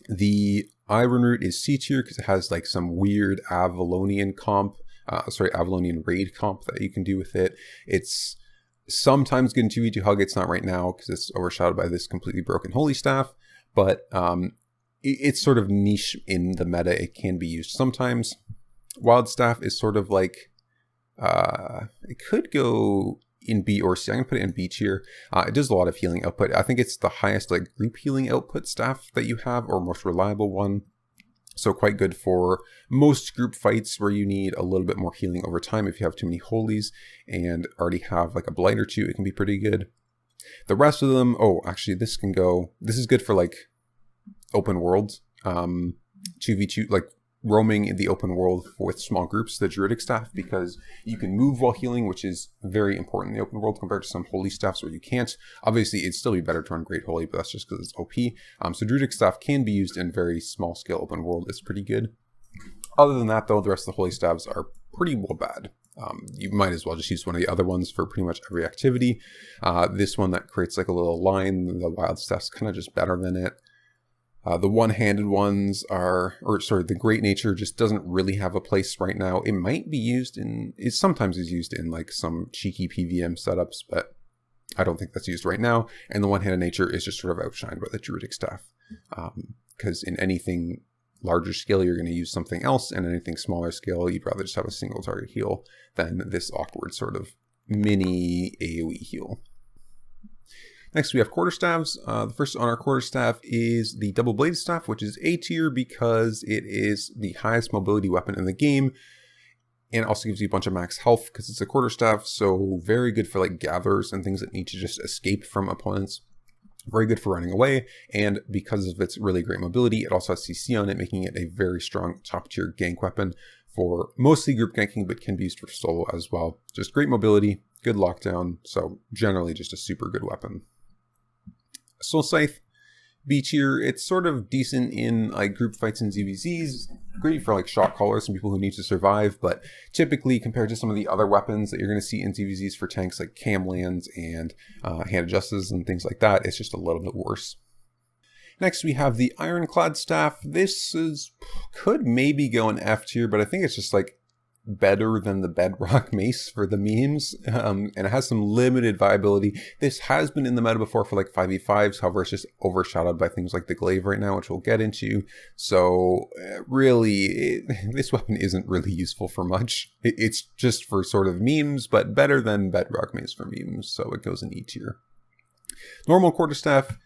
The Iron Root is C tier because it has like some weird Avalonian Avalonian raid comp that you can do with it. It's sometimes good in 2v2 hug. It's not right now because it's overshadowed by this completely broken Holy Staff. But it's sort of niche in the meta. It can be used sometimes. Wild Staff is sort of like, it could go in B or C. I'm going to put it in B tier. It does a lot of healing output. I think it's the highest like group healing output staff that you have, or most reliable one. So quite good for most group fights where you need a little bit more healing over time. If you have too many holies and already have like a blight or two, it can be pretty good. The rest of them, oh, actually this is good for like open world, 2v2, like roaming in the open world with small groups, the Druidic Staff, because you can move while healing, which is very important in the open world compared to some holy staffs where you can't. Obviously, it'd still be better to run Great Holy, but that's just because it's OP. So Druidic Staff can be used in very small scale open world. It's pretty good. Other than that, though, the rest of the holy staffs are pretty well bad. You might as well just use one of the other ones for pretty much every activity. This one that creates like a little line, the wild staff's kind of just better than it. The one-handed ones the Great Nature just doesn't really have a place right now. It might be used it sometimes is used in like some cheeky PVM setups, but I don't think that's used right now. And the one-handed nature is just sort of outshined by the Druidic Staff. Because in anything larger scale, you're going to use something else, and anything smaller scale, you'd rather just have a single target heal than this awkward sort of mini AoE heal. Next, we have Quarterstaffs. The first on our Quarterstaff is the Double-Bladed Staff, which is A tier because it is the highest mobility weapon in the game, and also gives you a bunch of max health because it's a Quarterstaff, so very good for like gatherers and things that need to just escape from opponents. Very good for running away, and because of its really great mobility, it also has CC on it, making it a very strong top-tier gank weapon for mostly group ganking, but can be used for solo as well. Just great mobility, good lockdown, so generally just a super good weapon. Soul Scythe, B tier. It's sort of decent in like group fights and ZVZs, great for like shot callers and people who need to survive, but typically compared to some of the other weapons that you're going to see in ZVZs for tanks like camlands and hand adjusters and things like that, it's just a little bit worse. Next, we have the Ironclad Staff. This could maybe go in F tier, but I think it's just like better than the Bedrock Mace for the memes, and it has some limited viability. This has been in the meta before for like 5v5s, however, it's just overshadowed by things like the Glaive right now, which we'll get into. So really, this weapon isn't really useful for much. It's just for sort of memes, but better than Bedrock Mace for memes, so it goes in E tier. Normal Quarterstaff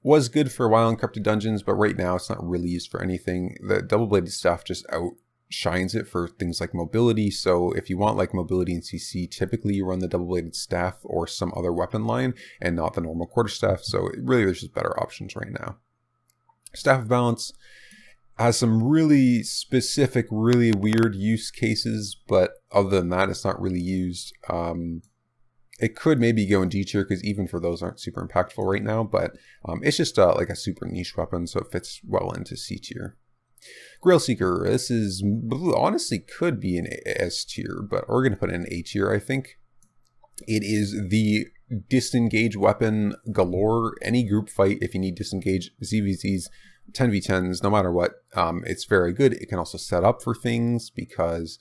was good for a while in Corrupted Dungeons, but right now it's not really used for anything. The Double-Bladed Staff just outshines it for things like mobility, so if you want like mobility and CC, typically you run the Double-Bladed Staff or some other weapon line, and not the normal Quarterstaff, so really there's just better options right now. Staff of Balance has some really specific, really weird use cases, but other than that, it's not really used. It could maybe go in D tier because even for those aren't super impactful right now, but it's just like a super niche weapon, so it fits well into C tier. Grail Seeker, this is honestly could be an S tier, but we're going to put it in A tier, I think. It is the disengage weapon galore. Any group fight, if you need disengage, ZVZs, 10v10s, no matter what, it's very good. It can also set up for things because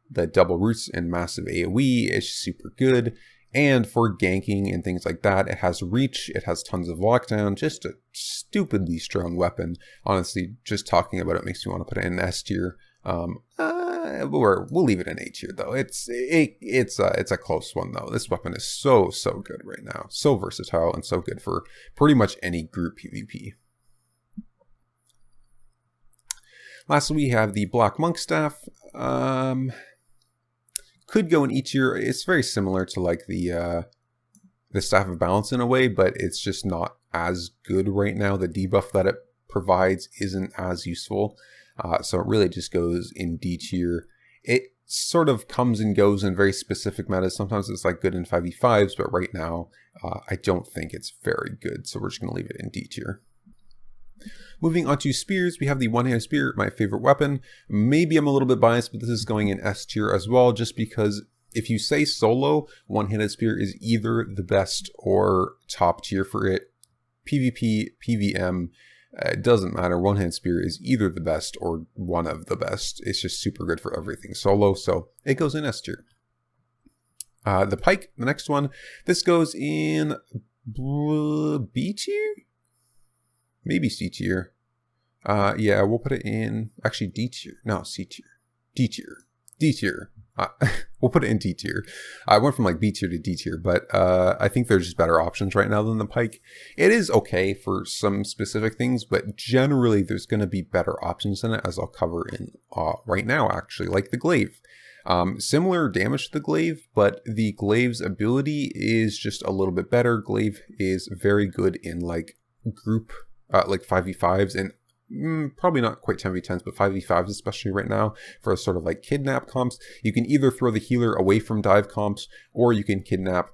the double roots and massive AoE is super good. And for ganking and things like that, it has reach, it has tons of lockdown, just a stupidly strong weapon. Honestly, just talking about it makes me want to put it in S tier. We'll leave it in A tier though. It's a close one though. This weapon is so good right now. So versatile and so good for pretty much any group PvP. Lastly, we have the Black Monk Staff. Could go in E tier. It's very similar to like the Staff of Balance in a way, but it's just not as good right now. The debuff that it provides isn't as useful, so it really just goes in D tier. It sort of comes and goes in very specific metas. Sometimes it's like good in 5v5s, but right now I don't think it's very good, so we're just going to leave it in D tier. Moving on to spears, we have the one-handed spear, my favorite weapon. Maybe I'm a little bit biased, but this is going in S tier as well, just because if you say solo, one-handed spear is either the best or top tier for it. PvP, PvM, it doesn't matter. One-handed spear is either the best or one of the best. It's just super good for everything solo, so it goes in S tier. The pike, the next one, this goes in B tier? Maybe C tier. Yeah, we'll put it in, actually D tier. No, C tier. D tier. D tier. We'll put it in D tier. I went from like B tier to D tier, but I think there's just better options right now than the pike. It is okay for some specific things, but generally there's going to be better options in it, as I'll cover in right now, actually, like the glaive. Similar damage to the glaive, but the glaive's ability is just a little bit better. Glaive is very good in like group like 5v5s and probably not quite 10v10s, but 5v5s especially right now for sort of like kidnap comps. You can either throw the healer away from dive comps, or you can kidnap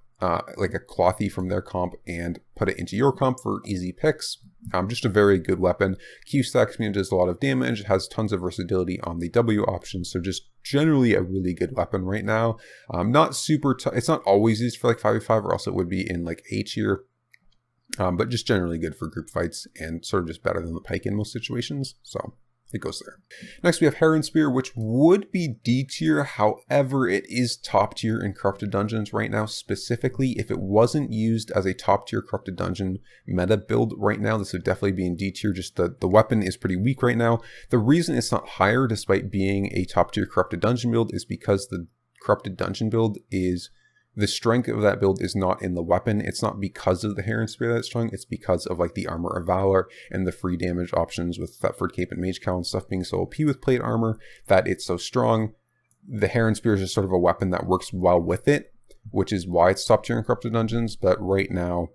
like a clothy from their comp and put it into your comp for easy picks. Just a very good weapon. Q stacks mean it does a lot of damage. It has tons of versatility on the W options, so just generally a really good weapon right now. Not super it's not always used for like 5v5, or else it would be in like A tier. But just generally good for group fights and sort of just better than the pike in most situations. So it goes there. Next we have Heron Spear, which would be D tier. However, it is top tier in Corrupted Dungeons right now. Specifically, if it wasn't used as a top tier Corrupted Dungeon meta build right now, this would definitely be in D tier. Just the weapon is pretty weak right now. The reason it's not higher despite being a top tier Corrupted Dungeon build is because the Corrupted Dungeon build is... the strength of that build is not in the weapon. It's not because of the Heron Spear that's strong. It's because of like the Armor of Valor and the free damage options with Thetford Cape and Mage Cowl and stuff being so OP with plate armor that it's so strong. The Heron Spear is just sort of a weapon that works well with it, which is why it's top tier in Corrupted Dungeons. But right now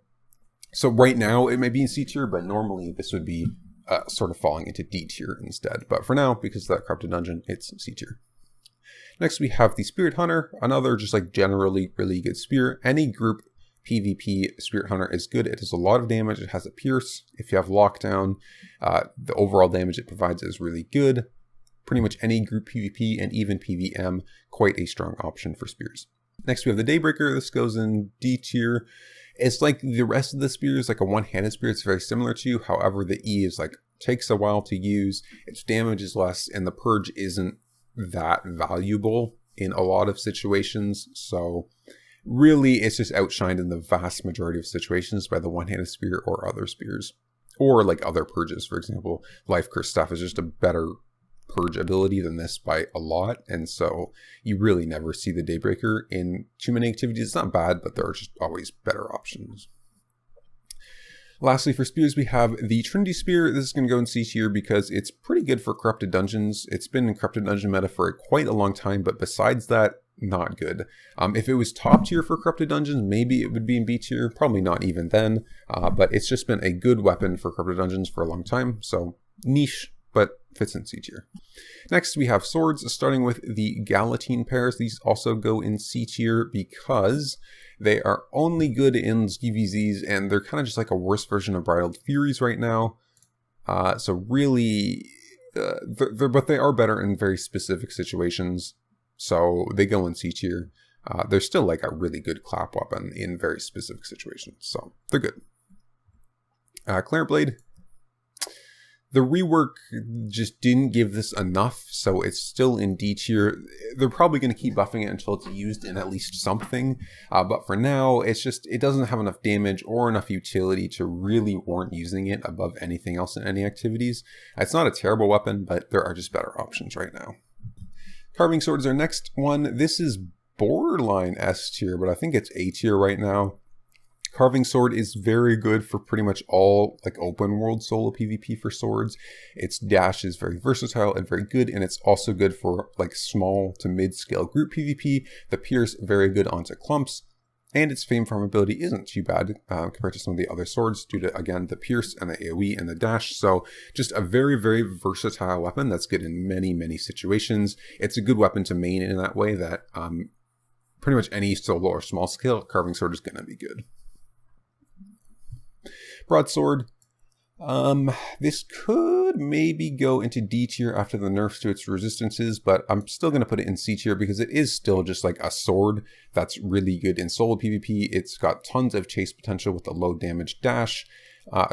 it may be in C tier, but normally this would be sort of falling into D tier instead. But for now, because of that Corrupted Dungeon, it's C tier. Next we have the Spirit Hunter, another just like generally really good spear. Any group PvP Spirit Hunter is good. It does a lot of damage. It has a pierce. If you have lockdown, the overall damage it provides is really good. Pretty much any group PvP and even PvM, quite a strong option for spears. Next we have the Daybreaker. This goes in D tier. It's like the rest of the spears, like a one-handed spear. It's very similar to, however, the E is like, takes a while to use, its damage is less, and the purge isn't that valuable in a lot of situations. So really, it's just outshined in the vast majority of situations by the one-handed spear or other spears. Or like other purges, for example. Life Curse Staff is just a better purge ability than this by a lot, and so you really never see the Daybreaker in too many activities. It's not bad, but there are just always better options. Lastly, for spears, we have the Trinity Spear. This is going to go in C tier because it's pretty good for Corrupted Dungeons. It's been in Corrupted Dungeon meta for quite a long time, but besides that, not good. If it was top tier for Corrupted Dungeons, maybe it would be in B tier. Probably not even then, but it's just been a good weapon for Corrupted Dungeons for a long time, so niche, but fits in C tier. Next, we have swords, starting with the Galatine pairs. These also go in C tier because they are only good in GVZs, and they're kind of just like a worse version of Bridled Furies right now. So really, but they are better in very specific situations. So they go in C tier. They're still like a really good clap weapon in very specific situations. So they're good. Clarent Blade. The rework just didn't give this enough, so it's still in D tier. They're probably going to keep buffing it until it's used in at least something, but for now, it doesn't have enough damage or enough utility to really warrant using it above anything else in any activities. It's not a terrible weapon, but there are just better options right now. Carving Sword is our next one. This is borderline S tier, but I think it's A tier right now. Carving Sword is very good for pretty much all like open world solo PvP for swords. Its dash is very versatile and very good, and it's also good for like small to mid-scale group PvP. The pierce, very good onto clumps, and its fame farmability isn't too bad compared to some of the other swords due to, again, the pierce and the AoE and the dash. So just a very, very versatile weapon that's good in many, many situations. It's a good weapon to main in that way that pretty much any solo or small scale Carving Sword is going to be good. Broadsword. This could maybe go into D tier after the nerfs to its resistances, but I'm still going to put it in C tier because it is still just like a sword that's really good in solo PvP. It's got tons of chase potential with a low damage dash, low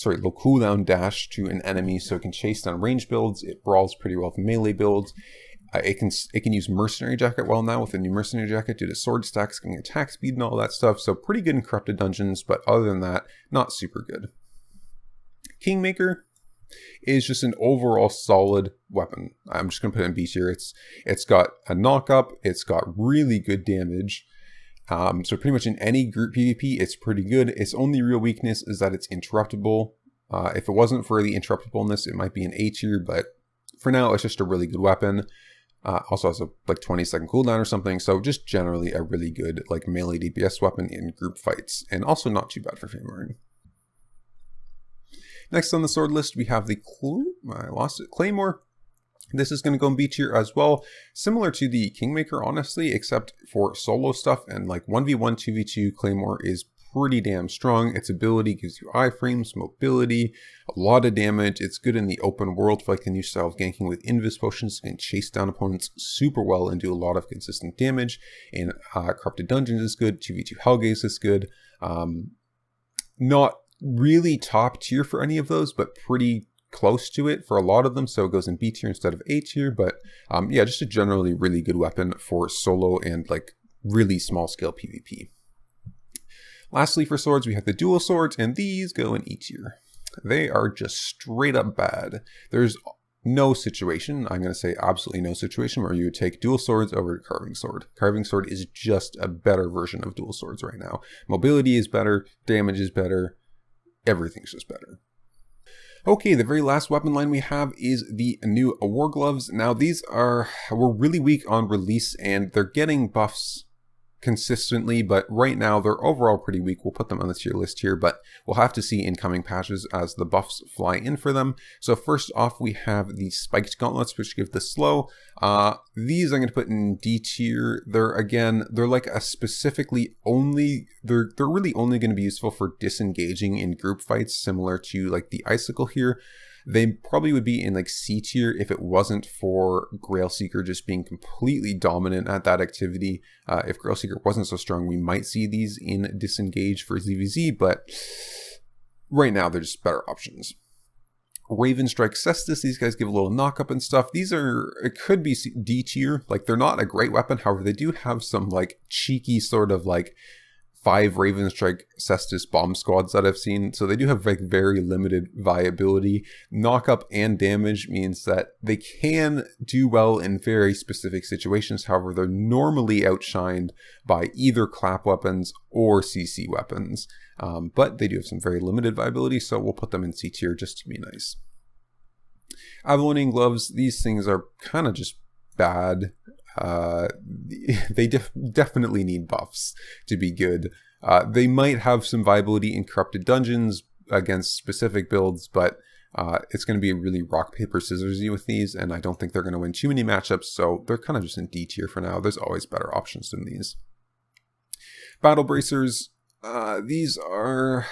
cooldown dash to an enemy, so it can chase down range builds. It brawls pretty well with melee builds. It can use Mercenary Jacket well now with the new Mercenary Jacket due to sword stacks, getting attack speed and all that stuff. So pretty good in Corrupted Dungeons, but other than that, not super good. Kingmaker is just an overall solid weapon. I'm just going to put it in B tier. It's got a knock up. It's got really good damage. So pretty much in any group PvP, it's pretty good. Its only real weakness is that it's interruptible. If it wasn't for the interruptibleness, it might be an A tier, but for now, it's just a really good weapon. Also has a like 20-second cooldown or something, so just generally a really good like melee DPS weapon in group fights, and also not too bad for Famaring. Next on the sword list, we have the Claymore. This is going to go in B tier as well, similar to the Kingmaker, honestly, except for solo stuff, and like 1v1, 2v2, Claymore is pretty damn strong. Its ability gives you iframes, mobility, a lot of damage. It's good in the open world for like the new style of ganking with invis potions. It can chase down opponents super well and do a lot of consistent damage. In Corrupted Dungeons is good. 2v2 Hellgaze is good. Not really top tier for any of those, but pretty close to it for a lot of them, so it goes in B tier instead of A tier. But yeah, just a generally really good weapon for solo and like really small scale PvP. Lastly, for swords, we have the dual swords, and these go in E tier. They are just straight up bad. There's no situation, I'm going to say absolutely no situation, where you would take dual swords over Carving Sword. Carving Sword is just a better version of dual swords right now. Mobility is better, damage is better, everything's just better. Okay, the very last weapon line we have is the new War Gloves. Now, these were really weak on release, and they're getting buffs consistently, but right now they're overall pretty weak. We'll put them on the tier list here, but we'll have to see in coming patches as the buffs fly in for them. So first off, we have the spiked gauntlets, which give the slow. These I'm going to put in D tier. They're like a specifically only, they're really only going to be useful for disengaging in group fights, similar to like the icicle here. They probably would be in like C tier if it wasn't for Grail Seeker just being completely dominant at that activity. If Grail Seeker wasn't so strong, we might see these in disengage for ZVZ, but right now they're just better options. Raven Strike Cestus, these guys give a little knock-up and stuff. It could be D tier. Like, they're not a great weapon, however, they do have some like cheeky sort of like 5 Raven Strike Cestus bomb squads that I've seen, so they do have like very limited viability. Knock-up and damage means that they can do well in very specific situations, however they're normally outshined by either clap weapons or CC weapons, but they do have some very limited viability, so we'll put them in C tier just to be nice. Avalonian Gloves, these things are kind of just bad. They definitely need buffs to be good. They might have some viability in corrupted dungeons against specific builds, but it's going to be really rock, paper, scissorsy with these, and I don't think they're going to win too many matchups, so they're kind of just in D tier for now. There's always better options than these. Battle Bracers, these are...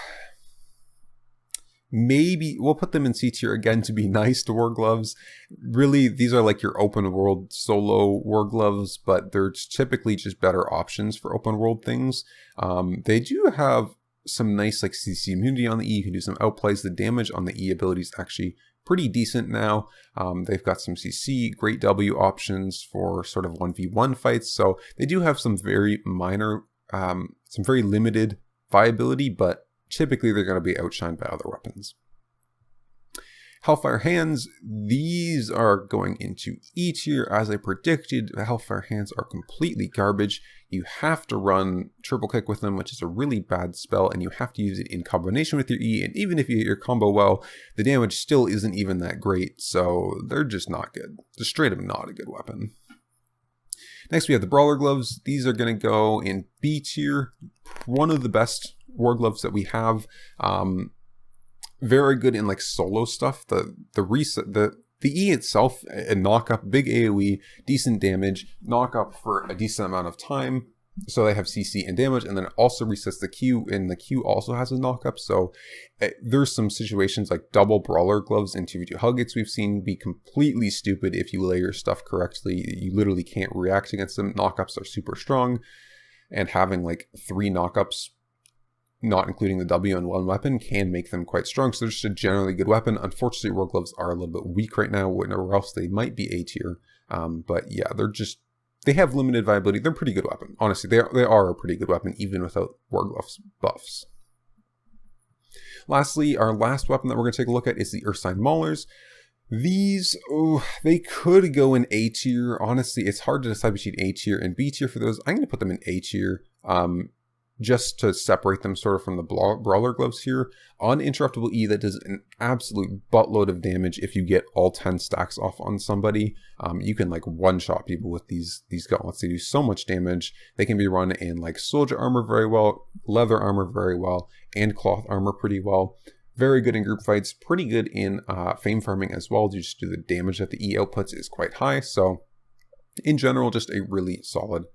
maybe we'll put them in C tier again to be nice to War Gloves. Really, these are like your open world solo War Gloves, but they're typically just better options for open world things. They do have some nice like CC immunity on the E. You can do some outplays. The damage on the E ability is actually pretty decent now. They've got some CC, great W options for sort of 1v1 fights. So they do have some very minor, some very limited viability, but typically they're going to be outshined by other weapons. Hellfire Hands, these are going into E tier as I predicted. The Hellfire Hands are completely garbage. You have to run Triple Kick with them, which is a really bad spell, and you have to use it in combination with your E, and even if you hit your combo well, the damage still isn't even that great, so they're just not good. They're straight up not a good weapon. Next we have the Brawler Gloves. These are going to go in B tier. One of the best War Gloves that we have. Very good in like solo stuff. The E itself, a knock up, big AoE, decent damage, knock up for a decent amount of time. So they have CC and damage, and then it also resets the Q, and the Q also has a knock up. So there's some situations like double Brawler Gloves and 2v2 Hellgates we've seen be completely stupid if you lay your stuff correctly. You literally can't react against them. Knockups are super strong, and having like 3 knockups, not including the W in one weapon, can make them quite strong. So they're just a generally good weapon. Unfortunately, War Gloves are a little bit weak right now, or else they might be A tier. But yeah, they have limited viability. They're a pretty good weapon. Honestly, they are a pretty good weapon, even without War Gloves buffs. Lastly, our last weapon that we're going to take a look at is the Ursine Maulers. These, they could go in A tier. Honestly, it's hard to decide between A tier and B tier for those. I'm going to put them in A tier. Just to separate them sort of from the Brawler Gloves here. Uninterruptible E, that does an absolute buttload of damage if you get all 10 stacks off on somebody. You can like one-shot people with these gauntlets. They do so much damage. They can be run in like soldier armor very well, leather armor very well, and cloth armor pretty well. Very good in group fights, pretty good in fame farming as well. Just do the damage that the E outputs is quite high. So in general, just a really solid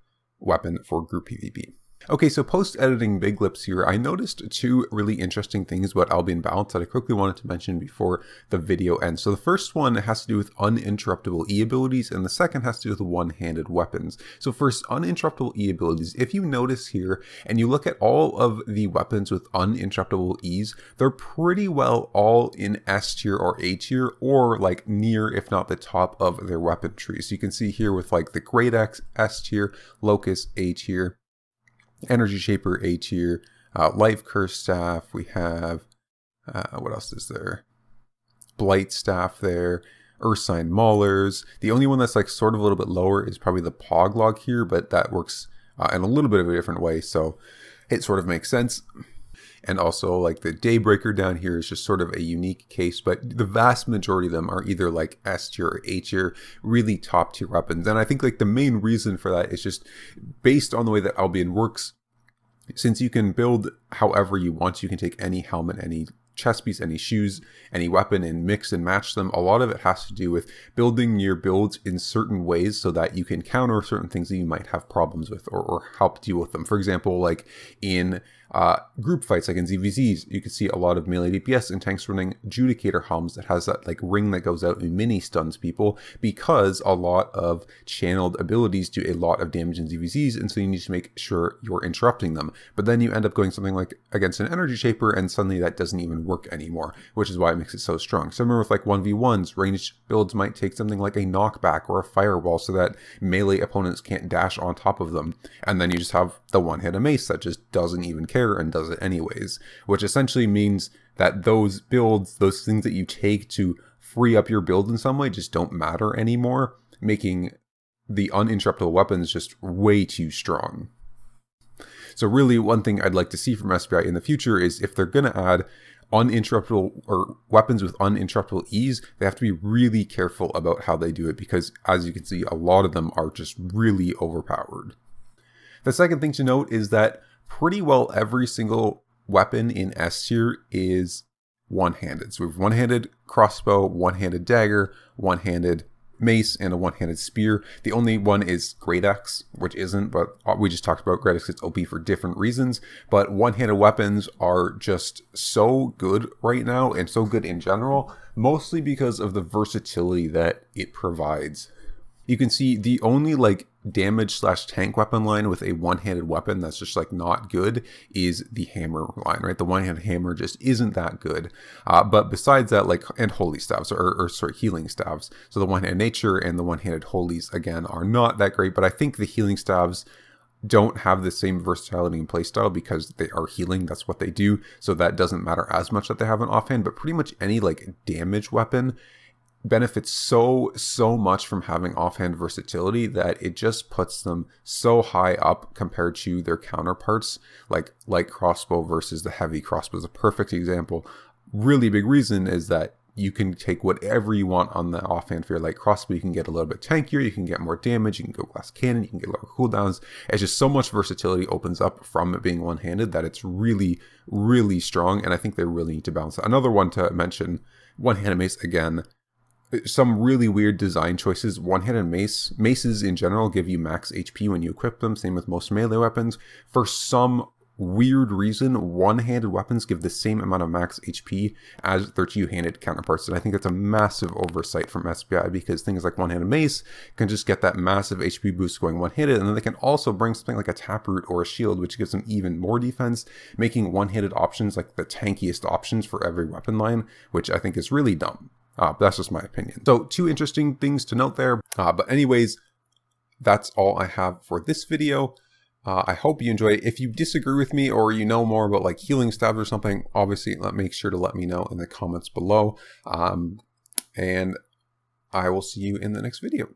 weapon for group PvP. Okay, so post-editing Big Lips here, I noticed 2 really interesting things about Albion balance that I quickly wanted to mention before the video ends. So the first one has to do with uninterruptible E abilities, and the second has to do with one-handed weapons. So first, uninterruptible E abilities. If you notice here, and you look at all of the weapons with uninterruptible E's, they're pretty well all in S tier or A tier, or like near, if not the top of their weapon tree. So you can see here with like the Great Axe, S tier, Locust, A tier, Energy Shaper, A tier, Life Curse Staff, we have, what else is there? Blight Staff there, Ursine Maulers. The only one that's like sort of a little bit lower is probably the Poglog here, but that works in a little bit of a different way, so it sort of makes sense. and also like the Daybreaker down here is just sort of a unique case, but the vast majority of them are either like S tier or A tier, really top tier weapons. And I think like the main reason for that is just based on the way that Albion works. Since you can build however you want, you can take any helmet, any chest piece, any shoes, any weapon, and mix and match them. A lot of it has to do with building your builds in certain ways so that you can counter certain things that you might have problems with, or help deal with them. For example, like in group fights, like in ZVZs, you can see a lot of melee DPS and tanks running Judicator helms that has that like ring that goes out and mini stuns people, because a lot of channeled abilities do a lot of damage in ZVZs, and so you need to make sure you're interrupting them. But then you end up going something like against an energy shaper, and suddenly that doesn't even work anymore, which is why it makes it so strong. Similar with like 1v1s, ranged builds might take something like a knockback or a firewall so that melee opponents can't dash on top of them, and then you just have the one-hit mace that just doesn't even care and does it anyways, which essentially means that those builds, those things that you take to free up your build in some way, just don't matter anymore, making the uninterruptible weapons just way too strong. So really, one thing I'd like to see from SPI in the future is if they're going to add uninterruptible or weapons with uninterruptible ease, they have to be really careful about how they do it, because as you can see, a lot of them are just really overpowered. The second thing to note is that pretty well every single weapon in S tier is one-handed. So we have one-handed crossbow, one-handed dagger, one-handed mace, and a one-handed spear. The only one is Great Axe, which isn't, but we just talked about Great Axe. It's OP for different reasons, but one-handed weapons are just so good right now, and so good in general, mostly because of the versatility that it provides. You can see the only like damage / tank weapon line with a one-handed weapon that's just like not good is the hammer line, right? The one-handed hammer just isn't that good. But besides that, like, and holy staves, or sorry, healing staves. So the one-handed nature and the one-handed holies again are not that great, but I think the healing staves don't have the same versatility in playstyle because they are healing, that's what they do. So that doesn't matter as much that they have an offhand, but pretty much any like damage weapon benefits so much from having offhand versatility that it just puts them so high up compared to their counterparts, like light crossbow versus the heavy crossbow is a perfect example. Really big reason is that you can take whatever you want on the offhand for your light crossbow. You can get a little bit tankier, you can get more damage, you can go glass cannon, you can get lower cooldowns. It's just so much versatility opens up from it being one-handed that it's really strong, and I think they really need to balance it. Another one to mention, one-handed mace again. Some really weird design choices. One-handed maces in general give you max HP when you equip them, same with most melee weapons. For some weird reason, one-handed weapons give the same amount of max HP as their two-handed counterparts, and I think that's a massive oversight from SPI, because things like one-handed mace can just get that massive HP boost going one-handed, and then they can also bring something like a taproot or a shield, which gives them even more defense, making one-handed options like the tankiest options for every weapon line, which I think is really dumb. But that's just my opinion. So 2 interesting things to note there. But anyways, that's all I have for this video. I hope you enjoyed it. If you disagree with me, or you know more about like healing stabs or something, obviously make sure to let me know in the comments below. And I will see you in the next video.